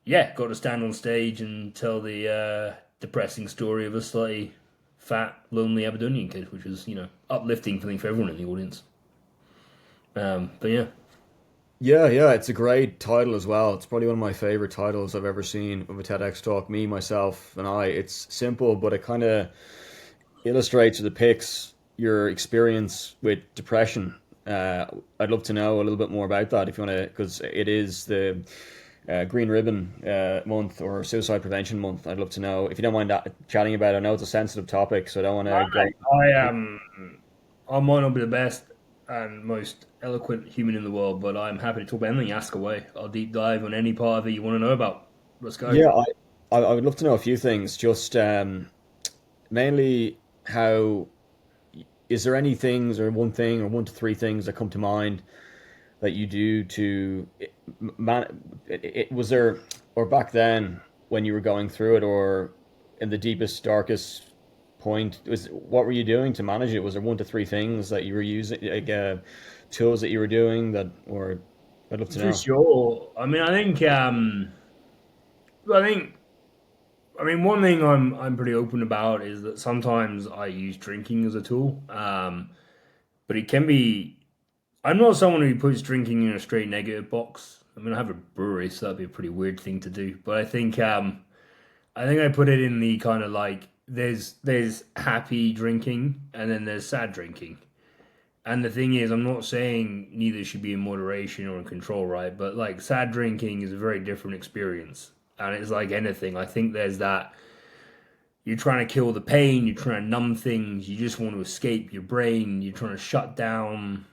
yeah, got to stand on stage and tell the depressing story of a slightly fat, lonely Aberdonian kid, which was, uplifting feeling for everyone in the audience. But yeah. Yeah, it's a great title as well. It's probably one of my favorite titles I've ever seen of a TEDx talk. Me, myself, and I. It's simple, but it kind of illustrates or depicts your experience with depression. I'd love to know a little bit more about that if you want to, because it is the Green Ribbon month or Suicide Prevention Month. I'd love to know if you don't mind chatting about it. I know it's a sensitive topic, so I don't want to go. I might not be the best and most eloquent human in the world, but I'm happy to talk about anything. Ask away. I'll deep dive on any part of it you want to know about. Let's go. Yeah, I would love to know a few things. Just mainly how is there any things or one thing or one to three things that come to mind that you do to was there or back then when you were going through it or in the deepest darkest point was what were you doing to manage it? Was there one to three things that you were using like tools that you were doing that or I'd love to For know. sure. I think, one thing I'm pretty open about is that sometimes I use drinking as a tool. But it can be. I'm not someone who puts drinking in a straight negative box. I have a brewery, so that'd be a pretty weird thing to do. But I think I put it in the kind of like there's happy drinking and then there's sad drinking. And the thing is, I'm not saying neither should be in moderation or in control, right? But like sad drinking is a very different experience. And it's like anything. I think there's that you're trying to kill the pain, you're trying to numb things, you just want to escape your brain, you're trying to shut down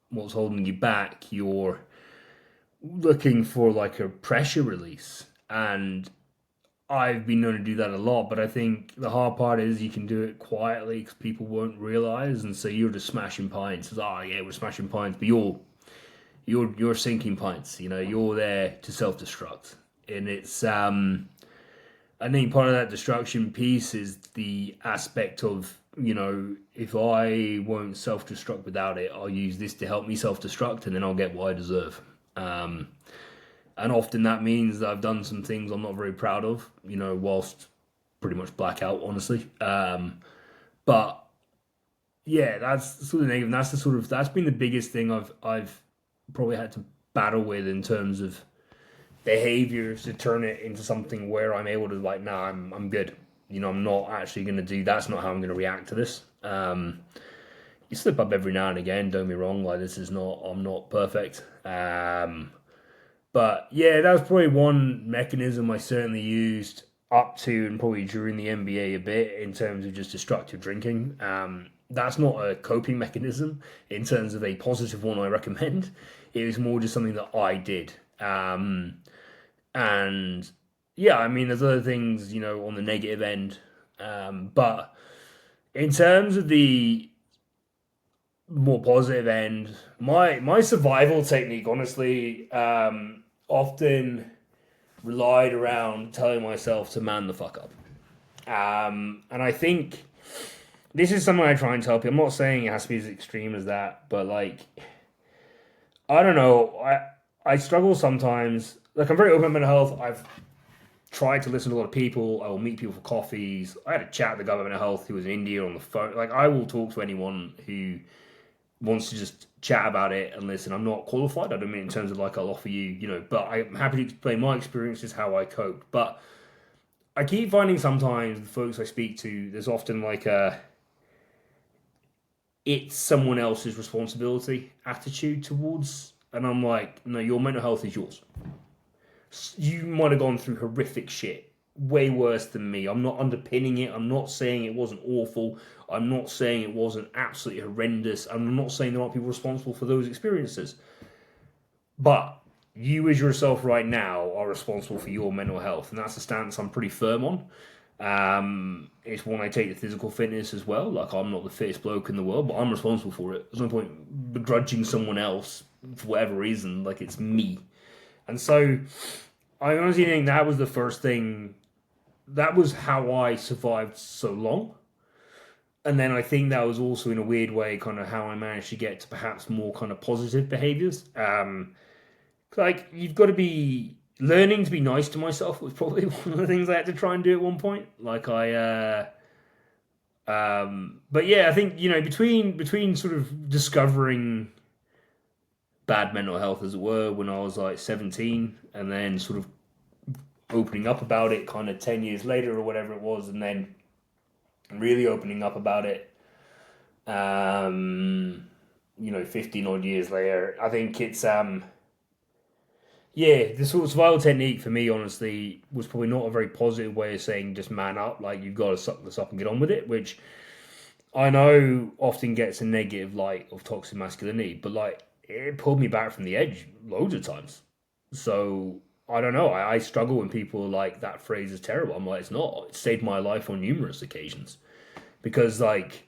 what's holding you back, you're looking for like a pressure release. And I've been known to do that a lot, but I think the hard part is you can do it quietly because people won't realize, and so you're just smashing pints. It's, oh yeah, we're smashing pints, but you're sinking pints. You're there to self destruct, and it's I think part of that destruction piece is the aspect of if I won't self destruct without it, I'll use this to help me self destruct, and then I'll get what I deserve. And often that means that I've done some things I'm not very proud of, whilst pretty much blackout, honestly. But yeah, that's the sort of negative. And that's been the biggest thing I've probably had to battle with in terms of behaviors to turn it into something where I'm able to like, nah, I'm good. I'm not actually going to do. That's not how I'm going to react to this. You slip up every now and again. Don't be wrong. Like I'm not perfect. But yeah, that was probably one mechanism I certainly used up to and probably during the NBA a bit in terms of just destructive drinking. That's not a coping mechanism in terms of a positive one I recommend. It was more just something that I did. And yeah, there's other things, on the negative end. But in terms of the more positive end, my survival technique, honestly, often relied around telling myself to man the fuck up. And I think this is something I try and tell people. I'm not saying it has to be as extreme as that, but like, I don't know. I struggle sometimes. Like, I'm very open about mental health. I've tried to listen to a lot of people. I will meet people for coffees. I had a chat with the guy about mental health who was in India on the phone. Like, I will talk to anyone who wants to just chat about it and listen. I'm not qualified. I don't mean in terms of like I'll offer you, but I'm happy to explain my experiences, how I coped. But I keep finding sometimes the folks I speak to, there's often like it's someone else's responsibility attitude towards, and I'm like, no, your mental health is yours. You might have gone through horrific shit, way worse than me. I'm not underpinning it. I'm not saying it wasn't awful. I'm not saying it wasn't absolutely horrendous. I'm not saying there aren't people responsible for those experiences. But you, as yourself right now, are responsible for your mental health, and that's a stance I'm pretty firm on. It's one I take to physical fitness as well. Like, I'm not the fittest bloke in the world, but I'm responsible for it. There's no point begrudging someone else for whatever reason. Like, it's me. And so I honestly think that was the first thing. That was how I survived so long. And then I think that was also, in a weird way, kind of how I managed to get to perhaps more kind of positive behaviors. Like, you've got to be learning to be nice to myself was probably one of the things I had to try and do at one point. Like, but yeah, I think, between sort of discovering bad mental health, as it were, when I was like 17, and then sort of opening up about it kind of 10 years later or whatever it was, and then really opening up about it 15 odd years later. I think it's the sort of survival technique for me, honestly, was probably not a very positive way of saying just man up, like you've got to suck this up and get on with it, which I know often gets a negative light of toxic masculinity, but like it pulled me back from the edge loads of times. So I don't know. I struggle when people are like that phrase is terrible. I'm like, it's not. It saved my life on numerous occasions because like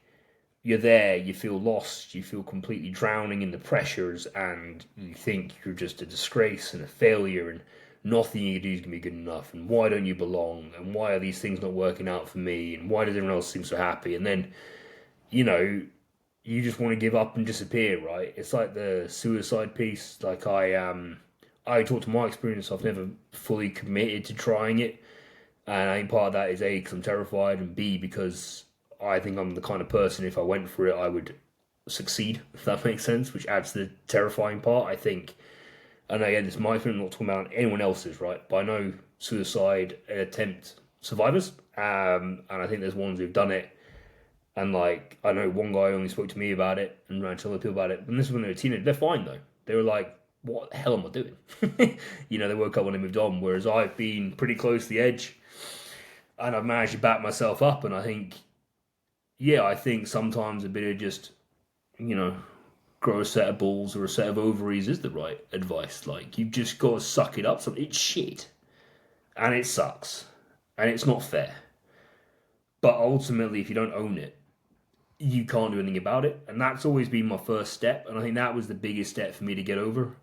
you're there, you feel lost, you feel completely drowning in the pressures, and you think you're just a disgrace and a failure, and nothing you do is gonna be good enough. And why don't you belong? And why are these things not working out for me? And why does everyone else seem so happy? And then you just want to give up and disappear, right? It's like the suicide piece. Like I talk to my experience. I've never fully committed to trying it, and I think part of that is A, because I'm terrified, and B, because I think I'm the kind of person, if I went for it, I would succeed, if that makes sense, which adds to the terrifying part. I think, and again, it's my opinion, I'm not talking about anyone else's, right? But I know suicide attempt survivors, and I think there's ones who've done it. And like, I know one guy only spoke to me about it and ran to other people about it. And this is when they were teenagers. They're fine though. They were like, what the hell am I doing? They woke up when they moved on. Whereas I've been pretty close to the edge and I've managed to back myself up. And I think sometimes a bit of just, grow a set of balls or a set of ovaries is the right advice. Like, you've just got to suck it up. It's shit. And it sucks. And it's not fair. But ultimately, if you don't own it, you can't do anything about it. And that's always been my first step. And I think that was the biggest step for me to get over,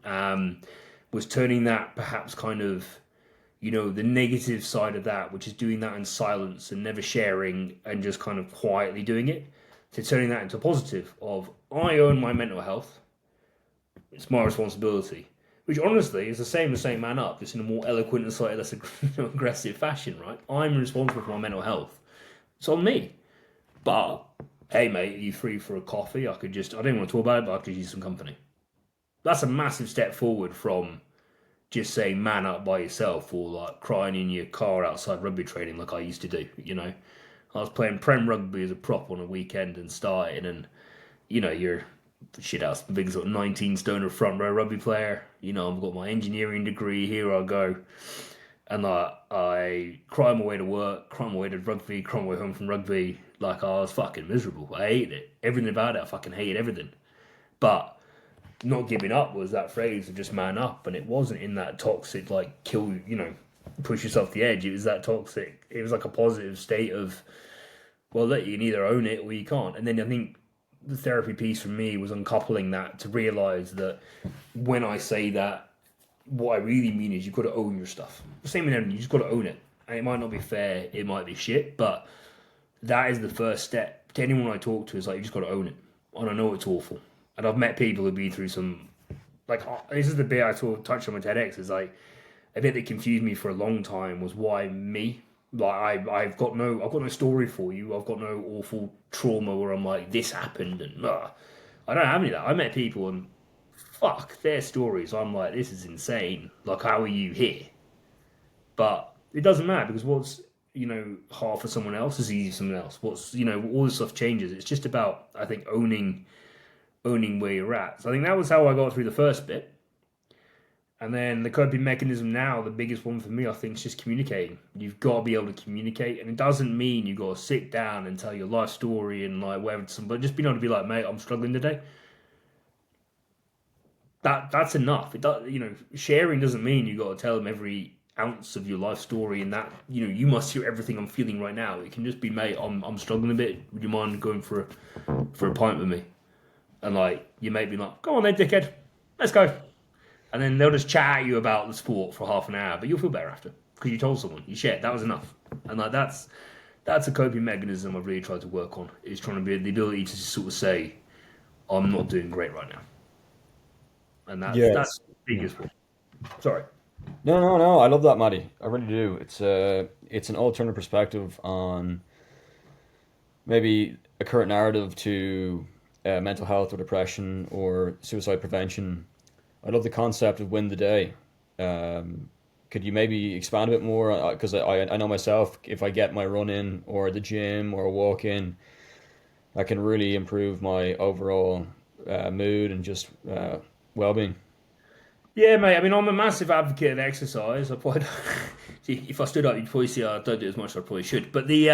was turning that perhaps kind of, the negative side of that, which is doing that in silence and never sharing and just kind of quietly doing it, to turning that into a positive of, I own my mental health. It's my responsibility. Which honestly is the same as saying man up, just in a more eloquent and slightly less aggressive fashion, right? I'm responsible for my mental health. It's on me. But hey, mate, are you free for a coffee? I don't want to talk about it, but I could use some company. That's a massive step forward from just saying man up by yourself or like crying in your car outside rugby training like I used to do, I was playing Prem rugby as a prop on a weekend and starting, and, you're shit out, big sort of 19 stoner front row rugby player. I've got my engineering degree, here I go. And I cry my way to work, cry my way to rugby, cry my way home from rugby. Like, I was fucking miserable. I hated it. Everything about it, I fucking hated everything. But not giving up was that phrase of just man up. And it wasn't in that toxic, like, kill, push yourself to the edge. It was that toxic. It was like a positive state of, well, look, you can either own it or you can't. And then I think the therapy piece for me was uncoupling that to realise that when I say that, what I really mean is you've got to own your stuff. The same in everything, you just got to own it. and it might not be fair, it might be shit, but that is the first step. To anyone I talk to, is like, you just got to own it. And I know it's awful. And I've met people who've been through some, like, this is the bit I touched on with TEDx, is like, a bit that confused me for a long time was why me? Like, I've got no story for you. I've got no awful trauma where I'm like, this happened, and I don't have any of that. I met people and fuck their stories. I'm like, this is insane. Like, how are you here? But it doesn't matter, because what's, hard for someone else is easy for someone else. What's, all this stuff changes. It's just about, I think, owning where you're at. So I think that was how I got through the first bit. And then the coping mechanism now, the biggest one for me, I think, is just communicating. You've got to be able to communicate, and it doesn't mean you've got to sit down and tell your life story and like whatever. But just being able to be like, mate, I'm struggling today. That's enough. It does, sharing doesn't mean you got to tell them every ounce of your life story, and that you must hear everything I'm feeling right now. It can just be, mate, I'm struggling a bit. Would you mind going for a pint with me? And like, you may be like, go on then, dickhead, let's go. And then they'll just chat at you about the sport for half an hour, but you'll feel better after because you told someone, you shared. That was enough. And like, that's a coping mechanism I've really tried to work on. Is trying to be the ability to just sort of say, I'm not doing great right now. And that's the biggest one. Sorry. No. I love that, Matty. I really do. It's an alternate perspective on maybe a current narrative to mental health or depression or suicide prevention. I love the concept of win the day. Could you maybe expand a bit more? Because I know myself, if I get my run in or the gym or a walk in, I can really improve my overall mood and just well-being. Yeah, mate. I mean, I'm a massive advocate of exercise. I probably if I stood up, you'd probably see I don't do it as much as I probably should. But the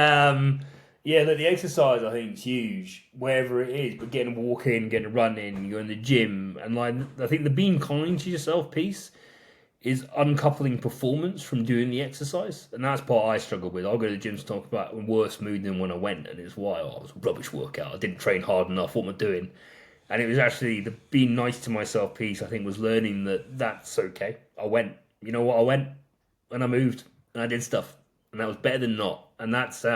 the exercise I think is huge, wherever it is. But getting a walk in, getting a run in, you're in the gym, and like I think the being kind to yourself piece is uncoupling performance from doing the exercise, and that's part I struggle with. I'll go to the gym to talk about worse mood than when I went, and it's why it was a rubbish workout. I didn't train hard enough. What am I doing? And it was actually the being nice to myself piece, I think, was learning that that's okay. I went, you know what, I went and I moved and I did stuff. And that was better than not. And that's,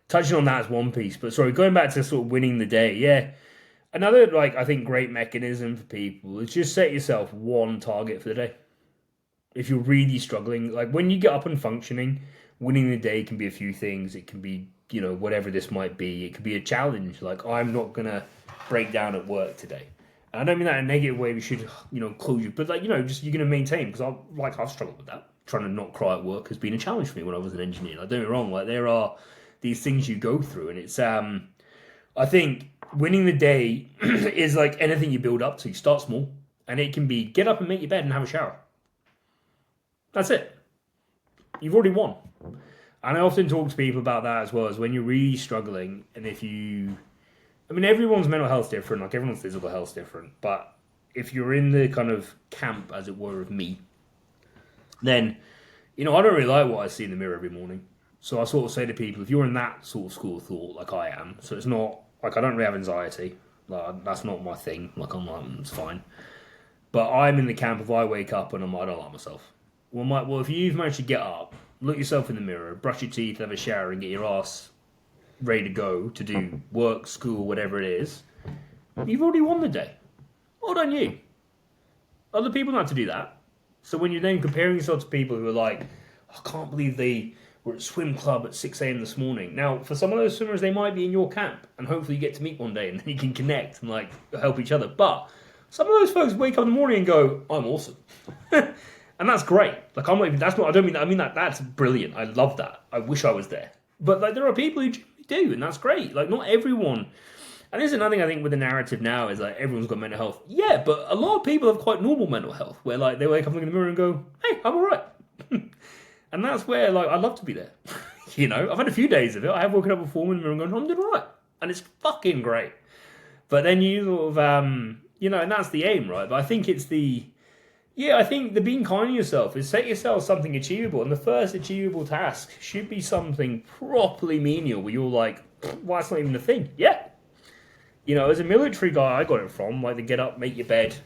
touching on that as one piece. But sorry, going back to sort of winning the day, yeah. Another, like, I think great mechanism for people is just set yourself one target for the day. If you're really struggling, like when you get up and functioning, winning the day can be a few things. It can be, whatever this might be. It could be a challenge. Like, I'm not going to break down at work today. And I don't mean that in a negative way. We should, close you, but like, just you're going to maintain, because I've struggled with that. Trying to not cry at work has been a challenge for me when I was an engineer. Like, don't get me wrong. Like, there are these things you go through, and it's I think winning the day is like anything you build up to. Start small, and it can be get up and make your bed and have a shower. That's it. You've already won. And I often talk to people about that as well, as when you're really struggling, and everyone's mental health's different, like everyone's physical health's different, but if you're in the kind of camp, as it were, of me, then, I don't really like what I see in the mirror every morning. So I sort of say to people, if you're in that sort of school of thought, like I am, so it's not, like I don't really have anxiety, like that's not my thing, like I'm like, it's fine. But I'm in the camp if I wake up and I don't like myself. Well, if you've managed to get up, look yourself in the mirror, brush your teeth, have a shower, and get your ass ready to go to do work, school, whatever it is, you've already won the day. Well done you. Other people don't have to do that. So when you're then comparing yourself to people who are like, I can't believe they were at swim club at 6 a.m. this morning. Now, for some of those swimmers, they might be in your camp, and hopefully you get to meet one day, and then you can connect and like help each other. But some of those folks wake up in the morning and go, I'm awesome. And that's great. Like, I'm not even, that's not, I don't mean that, I mean that that's brilliant. I love that. I wish I was there. But like, there are people who do, and that's great. Like, not everyone. And there's another thing I think with the narrative now is like everyone's got mental health. Yeah, but a lot of people have quite normal mental health, where like they wake up, look in the mirror, and go, "Hey, I'm all right." And that's where like I'd love to be there. I've had a few days of it. I have woken up before in the mirror and gone, "I'm doing all right," and it's fucking great. But then you sort of, and that's the aim, right? But I think it's I think the being kind to yourself is set yourself something achievable, and the first achievable task should be something properly menial, where you're like, "Well, that's not even a thing." Yeah. As a military guy, I got it from, like, the get up, make your bed,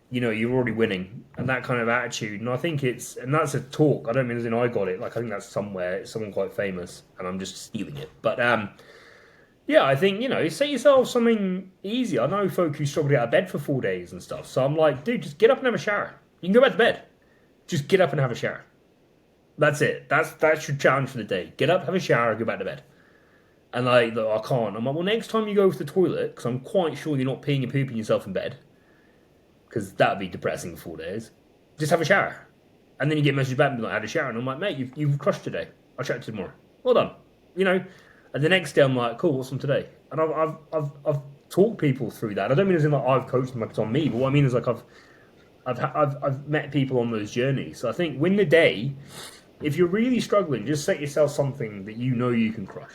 you're already winning. And and that kind of attitude. And I think that's a talk. I don't mean as in I got it. Like I think that's somewhere, it's someone quite famous, and I'm just stealing it. But yeah, I think, set yourself something easy. I know folk who struggle to get out of bed for 4 days and stuff. So I'm like, dude, just get up and have a shower. You can go back to bed. Just get up and have a shower. That's it. That's your challenge for the day. Get up, have a shower, go back to bed. And like, look, I can't. I'm like, well, next time you go to the toilet, because I'm quite sure you're not peeing and pooping yourself in bed, because that'd be depressing for 4 days. Just have a shower. And then you get a message back and be like, I had a shower. And I'm like, mate, you've crushed today. I'll chat to you tomorrow. Well done. And the next day I'm like, cool, what's on today? And I've talked people through that. I don't mean as in like I've coached them like it's on me, but what I mean is like I've met people on those journeys. So I think win the day, if you're really struggling, just set yourself something that you know you can crush.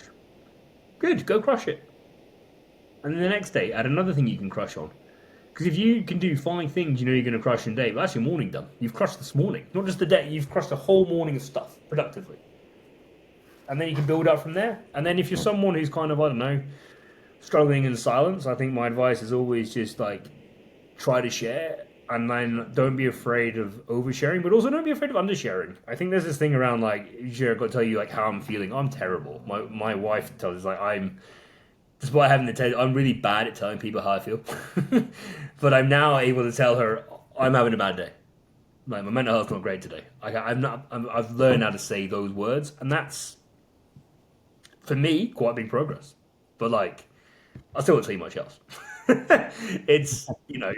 Good, go crush it. And then the next day, add another thing you can crush on. Because if you can do 5 things you know you're going to crush in a day, well, that's your morning done. You've crushed this morning. Not just the day, you've crushed a whole morning of stuff productively. And then you can build up from there. And then if you're someone who's kind of, I don't know, struggling in silence, I think my advice is always just like try to share, and then don't be afraid of oversharing, but also don't be afraid of undersharing. I think there's this thing around like, I've got to tell you like how I'm feeling. I'm terrible. My wife tells us like despite having the TED, I'm really bad at telling people how I feel. But I'm now able to tell her I'm having a bad day. Like my mental health's not great today. I've learned how to say those words, and that's for me quite big progress. But like, I still won't tell you much else. It's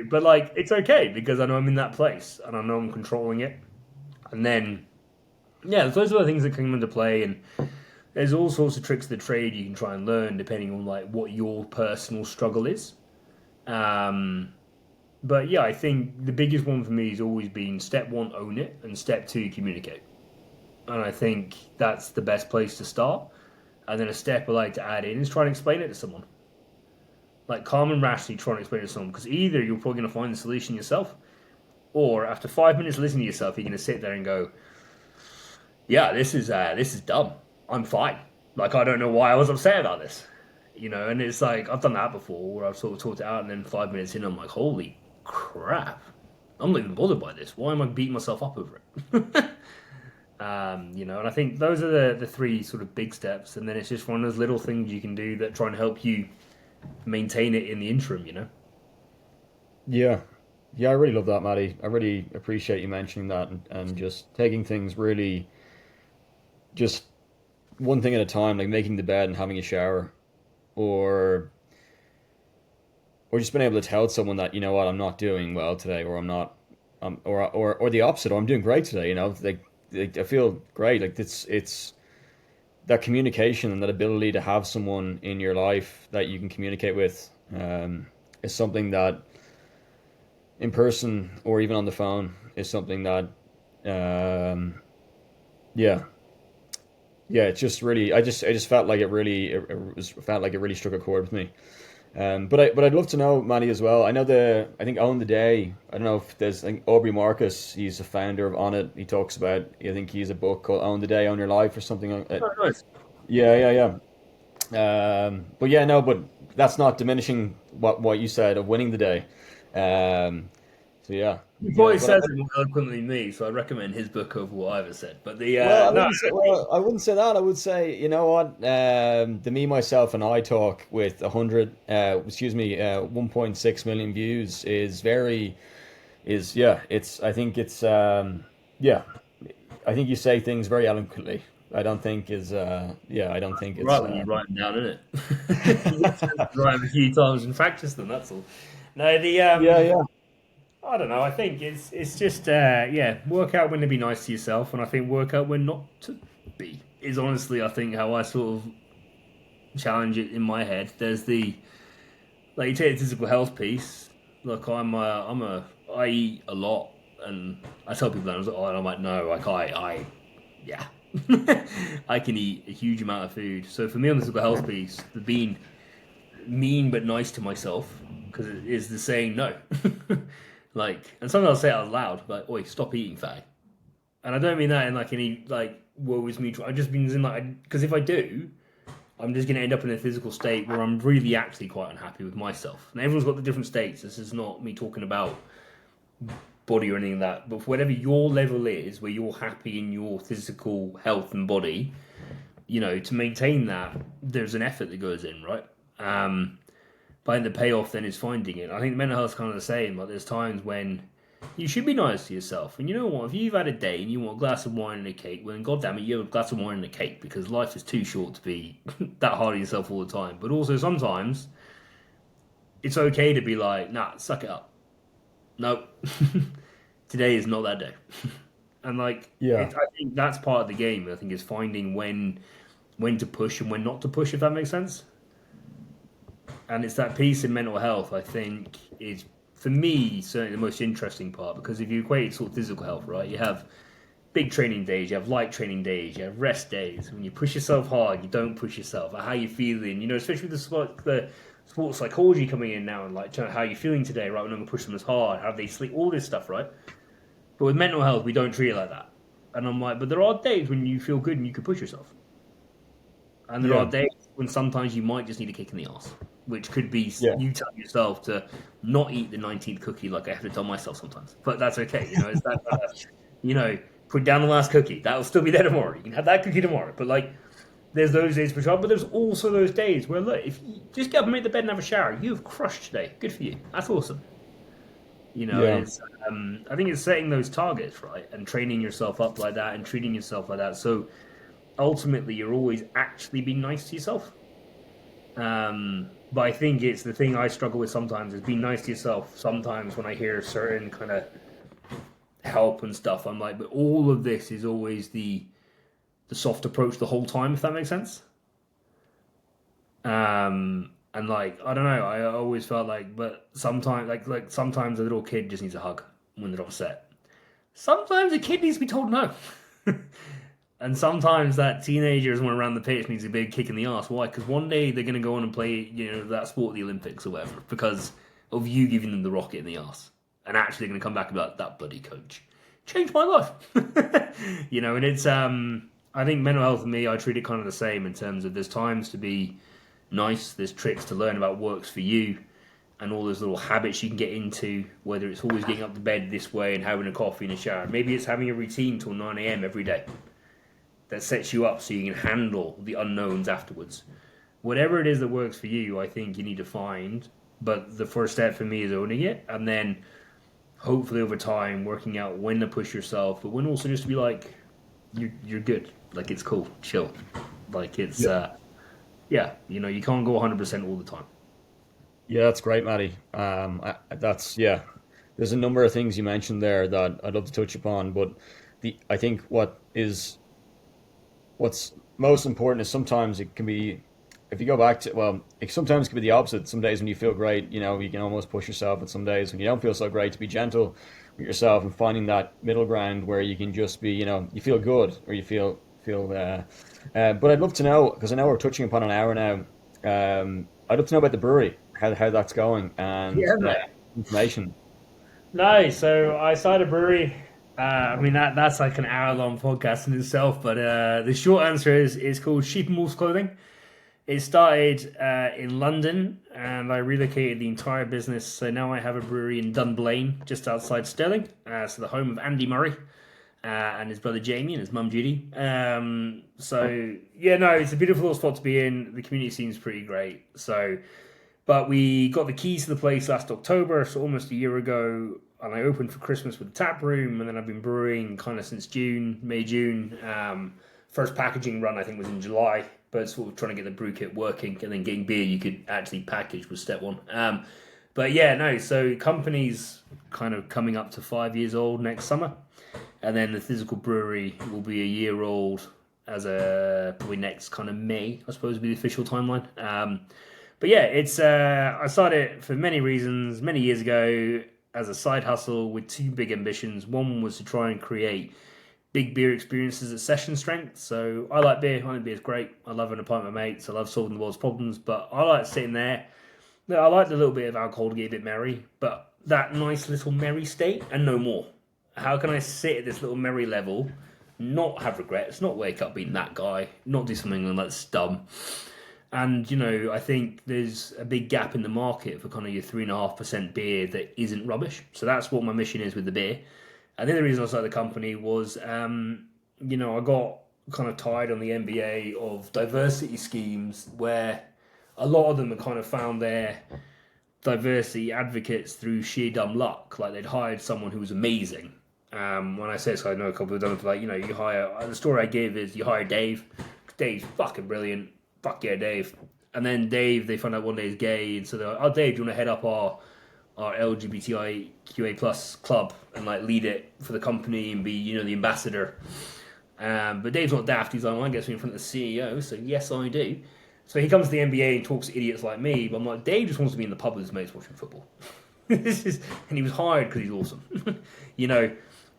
but like it's okay because I know I'm in that place and I know I'm controlling it. And then those are the things that come into play, and there's all sorts of tricks of the trade you can try and learn depending on like what your personal struggle is. But yeah, I think the biggest one for me has always been step 1, own it, and step 2, communicate. And I think that's the best place to start. And then a step I like to add in is try and explain it to someone. Like calm and rashly try and explain it to someone, because either you're probably going to find the solution yourself, or after 5 minutes listening to yourself, you're going to sit there and go, yeah, this is dumb. I'm fine. Like, I don't know why I was upset about this. And it's like, I've done that before, where I've sort of talked it out, and then 5 minutes in, I'm like, holy crap. I'm not even bothered by this. Why am I beating myself up over it? And I think those are the 3 sort of big steps, and then it's just one of those little things you can do that try and help you maintain it in the interim, Yeah. Yeah, I really love that, Matty. I really appreciate you mentioning that, and just taking things really just one thing at a time, like making the bed and having a shower, or just being able to tell someone that, you know what, I'm not doing well today, or I'm not, or the opposite, or I'm doing great today. Like I feel great. Like it's that communication and that ability to have someone in your life that you can communicate with is something that in person or even on the phone is something that yeah, it's just really, I just felt like felt like it really struck a chord with me. But I'd love to know, Manny, as well. I think Own the Day. I don't know if there's, I think Aubrey Marcus. He's the founder of On It. He talks about. I think he has a book called Own the Day, Own Your Life, or something. Oh, nice. Yeah. But yeah, no, but that's not diminishing what you said of winning the day. So yeah. He Yeah, probably but says it more eloquently than me, so I recommend his book over what I've ever said. But no, I wouldn't say that. I would say, you know what, the Me, Myself, and I talk with 1.6 million views I think it's, yeah, I think you say things very eloquently. I don't think I don't think it's, right when you write them down, isn't it? You have to write them a few times and practice them. That's all. No, yeah. I don't know. I think it's just work out when to be nice to yourself, and I think work out when not to be is honestly, I think, how I sort of challenge it in my head. There's you take the physical health piece. Look, I eat a lot, and I tell people that and I'm like, no, like yeah, I can eat a huge amount of food. So for me on the physical health piece, the being mean but nice to myself, because it is the saying no. Like, and sometimes I'll say it out loud, like, oi, stop eating, fatty. And I don't mean that in like any, like, woe is me. I just mean in like, because if I do, I'm just going to end up in a physical state where I'm really actually quite unhappy with myself. And everyone's got the different states. This is not me talking about body or anything like that, but for whatever your level is, where you're happy in your physical health and body, to maintain that, there's an effort that goes in, right? But I think the payoff then is finding it. I think mental health is kind of the same. Like there's times when you should be nice to yourself. And you know what? If you've had a day and you want a glass of wine and a cake, well, then goddamn it, you have a glass of wine and a cake, because life is too short to be that hard on yourself all the time. But also sometimes it's okay to be like, nah, suck it up. No, today is not that day. And like, Yeah. I think that's part of the game. I think is finding when to push and when not to push, if that makes sense. And it's that piece in mental health, I think, is, for me, certainly the most interesting part. Because if you equate sort of physical health, right, you have big training days, you have light training days, you have rest days. When you push yourself hard, you don't push yourself. How you feeling, especially with the sports psychology coming in now, and like, how you feeling today, right? We're not going to push them as hard. How they sleep, all this stuff, right? But with mental health, we don't treat it like that. And I'm like, but there are days when you feel good and you can push yourself. And there are days when sometimes you might just need a kick in the arse, which could be you tell yourself to not eat the 19th cookie, like I have to tell myself sometimes. But that's okay. It's that, put down the last cookie. That'll still be there tomorrow. You can have that cookie tomorrow. But like, there's those days for sure. But there's also those days where, look, if you just get up and make the bed and have a shower, you've crushed today. Good for you. That's awesome. It's, I think it's setting those targets, right? And training yourself up like that and treating yourself like that. So ultimately, you're always actually being nice to yourself. But I think it's the thing I struggle with sometimes is being nice to yourself. Sometimes when I hear certain kind of help and stuff, I'm like, but all of this is always the soft approach the whole time, if that makes sense. And like, I don't know, I always felt like, but sometimes, like sometimes a little kid just needs a hug when they're upset. Sometimes a kid needs to be told no. And sometimes that teenager is around the pitch needs a big kick in the arse. Why? Because one day they're going to go on and play, that sport at the Olympics or whatever, because of you giving them the rocket in the arse. And actually they're going to come back and be like, that bloody coach changed my life. And it's, I think mental health for me, I treat it kind of the same in terms of there's times to be nice, there's tricks to learn about works for you, and all those little habits you can get into, whether it's always getting up to bed this way and having a coffee and a shower. Maybe it's having a routine till 9 a.m. every day that sets you up so you can handle the unknowns afterwards. Whatever it is that works for you, I think you need to find. But the first step for me is owning it, and then hopefully over time working out when to push yourself, but when also just to be like, you're good. Like, it's cool, chill. Like, it's, you can't go 100% all the time. Yeah, that's great, Matty. There's a number of things you mentioned there that I'd love to touch upon, but I think what's most important is sometimes it can be, if you go back to, it sometimes can be the opposite. Some days when you feel great, you can almost push yourself, but some days when you don't feel so great, to be gentle with yourself and finding that middle ground where you can just be, you feel good or you feel but I'd love to know, because I know we're touching upon an hour now, I'd love to know about the brewery, how that's going, and information. No, so I started a brewery. That's like an hour-long podcast in itself, but the short answer is it's called Sheep and Wolves Clothing. It started in London, and I relocated the entire business, so now I have a brewery in Dunblane, just outside Stirling, so the home of Andy Murray. And his brother Jamie and his mum Judy. It's a beautiful little spot to be in. The community seems pretty great. But we got the keys to the place last October, so almost a year ago, and I opened for Christmas with the tap room, and then I've been brewing kind of since May, June. First packaging run, I think, was in July, but sort of trying to get the brew kit working, and then getting beer you could actually package was step one. So company's kind of coming up to 5 years old next summer. And then the physical brewery will be a year old as probably next kind of May, I suppose, would be the official timeline. It's I started for many reasons many years ago as a side hustle with two big ambitions. One was to try and create big beer experiences at session strength. So I like beer. I think beer's great. I love having a pint with mates. I love solving the world's problems. But I like sitting there. I like the little bit of alcohol to get a bit merry, but that nice little merry state and no more. How can I sit at this little merry level, not have regrets, not wake up being that guy, not do something that's dumb, And, you know, I think there's a big gap in the market for kind of your 3.5% beer that isn't rubbish. So that's what my mission is with the beer. And the other reason I started the company was, you know, I got kind of tired on the MBA of diversity schemes where a lot of them had kind of found their diversity advocates through sheer dumb luck. Like they'd hired someone who was amazing. When I say this, I know a couple of them. Like, you know, you hire. The story I give is you hire Dave. Dave's fucking brilliant. Fuck yeah, Dave. And then Dave, they find out one day is gay, and so they're like, "Oh, Dave, do you want to head up our LGBTIQA plus club and like lead it for the company and be, you know, the ambassador?" But Dave's not daft. He's like, "Well, I guess me in front of the CEO." So yes, I do. So he comes to the NBA and talks to idiots like me, but I'm like, Dave just wants to be in the pub with his mates watching football. And he was hired because he's awesome, you know.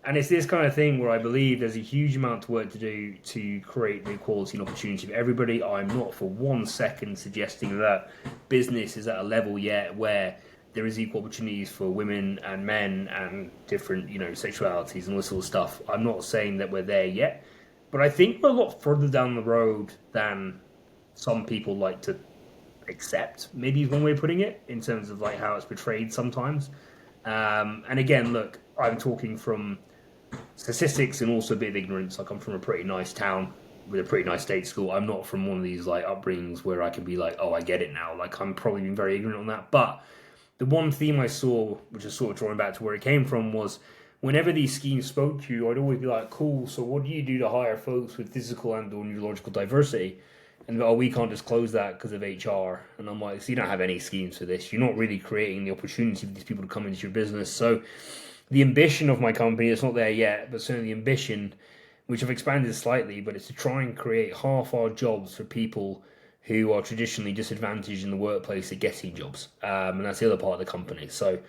And it's this kind of thing where I believe there's a huge amount of work to do to create the equality and opportunity for everybody. I'm not for 1 second suggesting that business is at a level yet where there is equal opportunities for women and men and different, you know, sexualities and all this sort of stuff. I'm not saying that we're there yet, but I think we're a lot further down the road than some people like to accept, maybe is one way of putting it, in terms of like how it's portrayed sometimes. And again, look, I'm talking from statistics and also a bit of ignorance. Like I'm from a pretty nice town with a pretty nice state school. I'm not from one of these like upbringings where I can be like, oh, I get it now. Like I'm probably being very ignorant on that. But the one theme I saw, which is sort of drawing back to where it came from, was whenever these schemes spoke to you, I'd always be like, cool, so what do you do to hire folks with physical and or neurological diversity? And oh, we can't disclose that because of HR. And I'm like, so you don't have any schemes for this. You're not really creating the opportunity for these people to come into your business. So the ambition of my company, it's not there yet, but certainly the ambition, which I've expanded slightly, but it's to try and create half-hour jobs for people who are traditionally disadvantaged in the workplace at getting jobs. And that's the other part of the company. So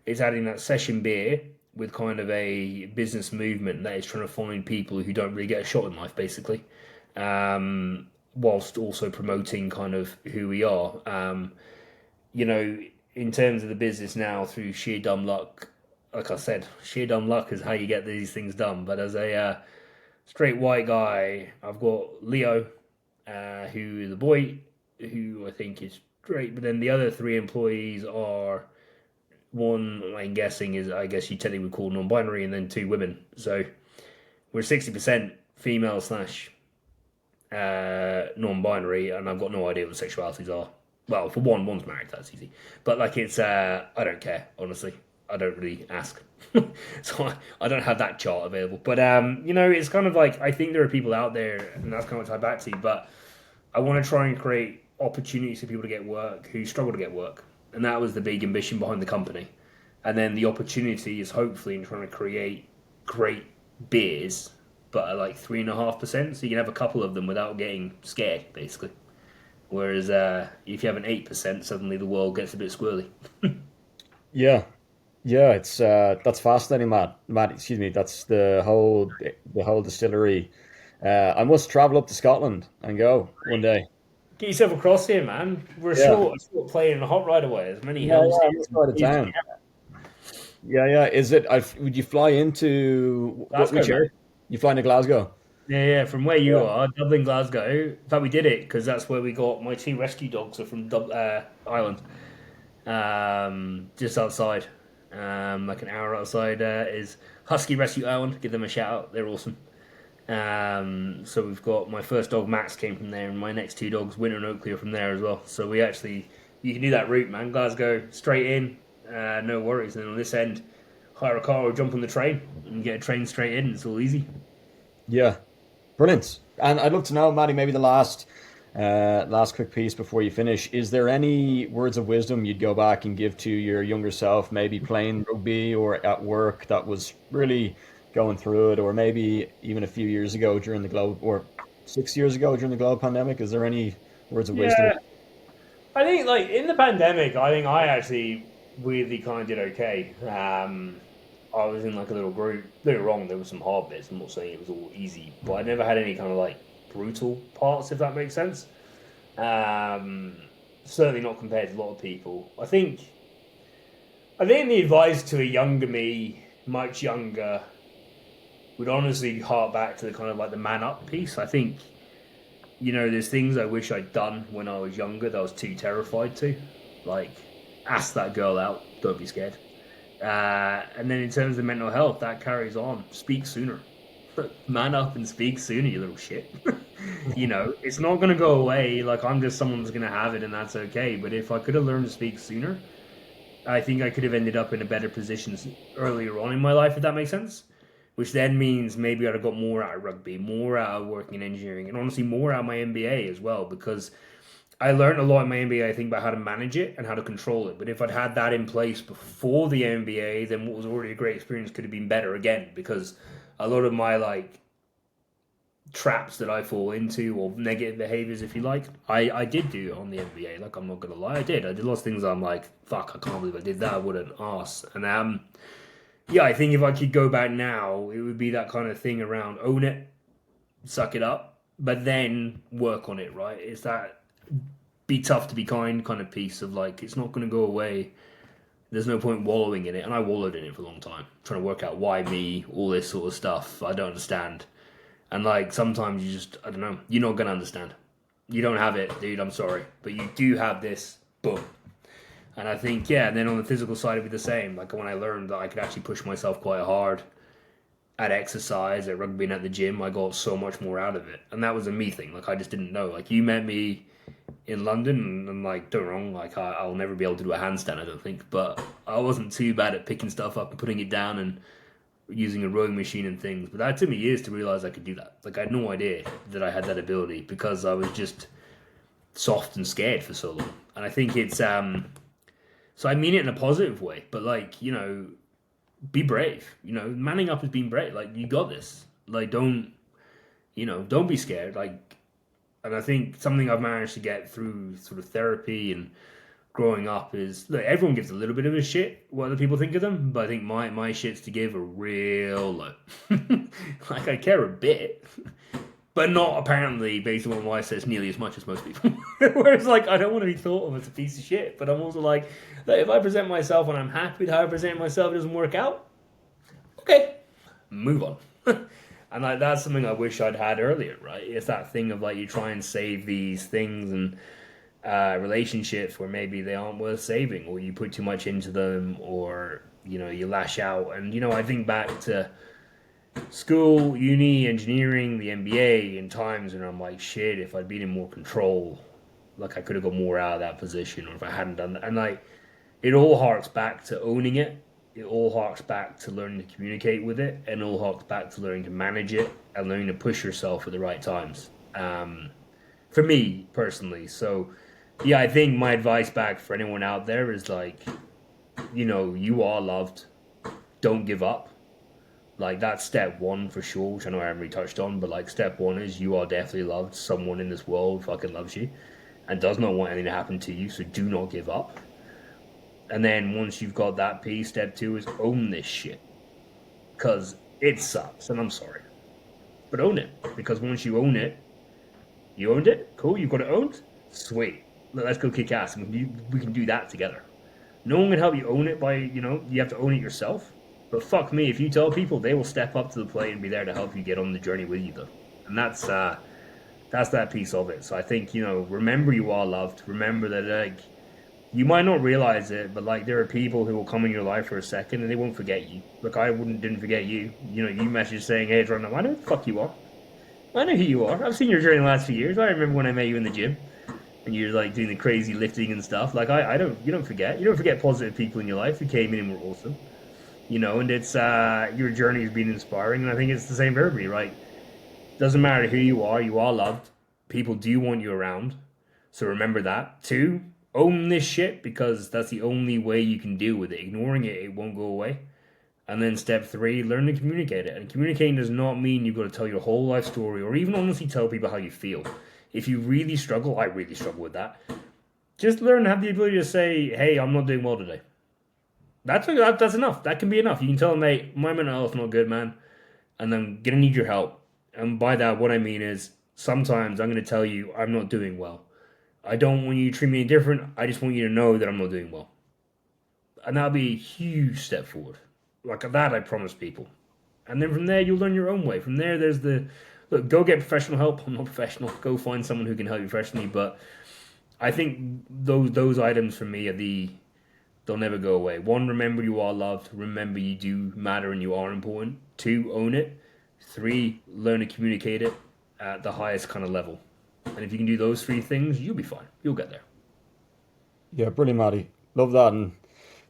it's adding that session beer with kind of a business movement that is trying to find people who don't really get a shot in life, basically. Whilst also promoting kind of who we are. You know, in terms of the business now, through sheer dumb luck, like I said, sheer dumb luck is how you get these things done. But as a straight white guy, I've got Leo, who is a boy, who I think is straight. But then the other 3 employees are, one I'm guessing is, I guess you technically would call non-binary, and then 2 women. So we're 60% female slash non-binary, and I've got no idea what the sexualities are. Well, for one's married, that's easy. But like it's, I don't care, honestly. I don't really ask. So I don't have that chart available. But, you know, it's kind of like, I think there are people out there, and that's kind of what I tie back to, but I want to try and create opportunities for people to get work who struggle to get work. And that was the big ambition behind the company. And then the opportunity is hopefully in trying to create great beers, but at like 3.5%, so you can have a couple of them without getting scared, basically. Whereas if you have an 8%, suddenly the world gets a bit squirrely. Yeah, yeah, it's that's fascinating, Matt. Matt, excuse me. That's the whole distillery. I must travel up to Scotland and go one day. Get yourself across here, man. We're Yeah, a short plane and a hot ride away. As many yeah, hills yeah. I here must go to as you town. Yeah, yeah. Is it? Would you fly into Glasgow, which man. area? You fly into Glasgow? Yeah, yeah, from where you Yeah. are, Dublin, Glasgow. In fact, we did it because that's where we got my 2 rescue dogs are from Ireland, just outside, like an hour outside is Husky Rescue Island. Give them a shout out; they're awesome. So we've got my first dog Max came from there, and my next 2 dogs Winter and Oakley are from there as well. So we actually you can do that route, man. Glasgow straight in, no worries. And on this end, hire a car or jump on the train and get a train straight in. It's all easy. Yeah. Brilliant. And I'd love to know, Maddie, maybe the last quick piece before you finish. Is there any words of wisdom you'd go back and give to your younger self, maybe playing rugby or at work that was really going through it, or maybe even a few years ago during the globe, or 6 years ago during the global pandemic? Is there any words of wisdom? Yeah, I think like in the pandemic, I think I actually weirdly kind of did okay. I was in like a little group. Don't get me wrong, there was some hard bits. I'm not saying it was all easy, but I never had any kind of like brutal parts, if that makes sense. Um, Certainly not compared to a lot of people. I think the advice to a younger me, much younger, would honestly hark back to the kind of like the man up piece. I think there's things I wish I'd done when I was younger that I was too terrified to. Like, ask that girl out, don't be scared. And then in terms of mental health, that carries on. Speak sooner. Man up and speak sooner, you little shit. It's not going to go away. Like, I'm just someone who's going to have it, and that's okay. But if I could have learned to speak sooner, I think I could have ended up in a better position earlier on in my life, if that makes sense. Which then means maybe I'd have got more out of rugby, more out of working in engineering, and honestly more out of my MBA as well, because I learned a lot in my MBA, I think, about how to manage it and how to control it. But if I'd had that in place before the MBA, then what was already a great experience could have been better again, because a lot of my traps that I fall into, or negative behaviors, if you like, I did do on the MBA. Like, I'm not gonna lie, I did lots of things. I'm like, fuck, I can't believe I did that. What an ass. And yeah, I think if I could go back now, it would be that kind of thing around own it, suck it up, but then work on it. Right? It's that be tough to be kind kind of piece of like, it's not going to go away. There's no point wallowing in it. And I wallowed in it for a long time, trying to work out why me, all this sort of stuff. I don't understand. And like, sometimes you just, I don't know, you're not going to understand. You don't have it, dude, I'm sorry. But you do have this, boom. And I think, yeah, and then on the physical side, it'd be the same. Like, when I learned that I could actually push myself quite hard at exercise, at rugby, and at the gym, I got so much more out of it. And that was a me thing. Like, I just didn't know. Like, you met me in London, and like, don't get me wrong, like, I'll never be able to do a handstand, I don't think. But I wasn't too bad at picking stuff up and putting it down and using a rowing machine and things. But that took me years to realize I could do that. Like, I had no idea that I had that ability because I was just soft and scared for so long. And I think it's, so I mean it in a positive way, but like, be brave. Manning up has been brave. Like, you got this. Like, don't be scared. Like, and I think something I've managed to get through sort of therapy and growing up is, look, everyone gives a little bit of a shit what other people think of them, but I think my shits to give are real low. Like, I care a bit, but not apparently, based on what I says, nearly as much as most people. Whereas, like, I don't want to be thought of as a piece of shit, but I'm also like, if I present myself and I'm happy with how I present myself, it doesn't work out, okay, move on. And like, that's something I wish I'd had earlier, right? It's that thing of like, you try and save these things and relationships where maybe they aren't worth saving, or you put too much into them, or you lash out. And I think back to school, uni, engineering, the MBA, in times when I'm like, shit, if I'd been in more control, like, I could have got more out of that position, or if I hadn't done that. And like, it all harks back to owning it. It all harks back to learning to communicate with it, and all harks back to learning to manage it and learning to push yourself at the right times. For me personally, so yeah, I think my advice back for anyone out there is like, you are loved. Don't give up. Like, that's step one for sure, which I know I haven't really touched on, but like, step one is you are definitely loved. Someone in this world fucking loves you and does not want anything to happen to you, so do not give up. And then once you've got that piece, step two is own this shit. Because it sucks, and I'm sorry. But own it. Because once you own it, you owned it, cool, you've got it owned, sweet. Let's go kick ass, and we can do that together. No one can help you own it by, you have to own it yourself. But fuck me, if you tell people, they will step up to the plate and be there to help you get on the journey with you, though. And that's that piece of it. So I think, remember you are loved. Remember that, like, you might not realize it, but like, there are people who will come in your life for a second and they won't forget you. Look, I didn't forget you. You message saying, hey, Jordan, I know who the fuck you are. I know who you are. I've seen your journey the last few years. I remember when I met you in the gym and you're like doing the crazy lifting and stuff. Like, you don't forget. You don't forget positive people in your life who came in and were awesome. And it's, your journey has been inspiring, and I think it's the same for everybody, right? Doesn't matter who you are loved. People do want you around. So remember that. Two, own this shit, because that's the only way you can deal with it. Ignoring it, it won't go away. And then step three, learn to communicate it. And communicating does not mean you've got to tell your whole life story, or even honestly tell people how you feel. If you really struggle, I really struggle with that, just learn to have the ability to say, hey, I'm not doing well today. That's enough. That can be enough. You can tell them, hey, my mental health's not good, man, and I'm gonna need your help. And by that, what I mean is, sometimes I'm gonna tell you I'm not doing well. I don't want you to treat me different. I just want you to know that I'm not doing well. And that'll be a huge step forward. Like that, I promise people. And then from there, you'll learn your own way. From there, there's the look, go get professional help. I'm not professional. Go find someone who can help you professionally. But I think those items for me they'll never go away. One, remember you are loved. Remember you do matter and you are important. Two, own it. Three, learn to communicate it at the highest kind of level. And if you can do those three things, you'll be fine. You'll get there. Yeah, brilliant, Matty. Love that, and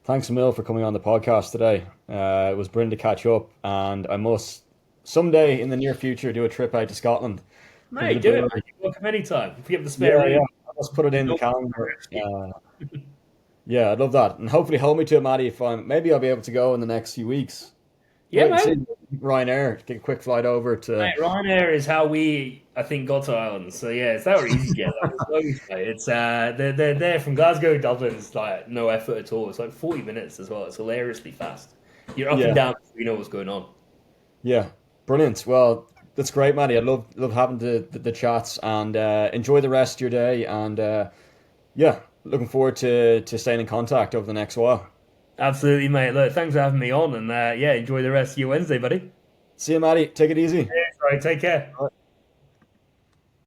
thanks a mil for coming on the podcast today. It was brilliant to catch up, and I must someday in the near future do a trip out to Scotland. Come to Mate, the do it, brewery. man. You're welcome anytime. If you have the spare Yeah, room, yeah. Let's put it in the don't calendar. Yeah, I'd love that, and hopefully hold me to it, Matty. If maybe I'll be able to go in the next few weeks. yeah, Wait and man. see. Ryanair, get a quick flight over to. Mate, Ryanair is how we, I think, got to Ireland. So yeah, it's that easy to get. Like, it's loads, mate. It's they're there from Glasgow, Dublin. It's like no effort at all. It's like 40 minutes as well. It's hilariously fast. You're up and Yeah, down. You know what's going on. yeah, brilliant. Well, that's great, Matty. I love having the chats, and enjoy the rest of your day. And yeah, looking forward to staying in contact over the next while. Absolutely, mate. Look, thanks for having me on, and yeah, enjoy the rest of your Wednesday, buddy. See you, Matty. Take it easy. Yeah, right, take care.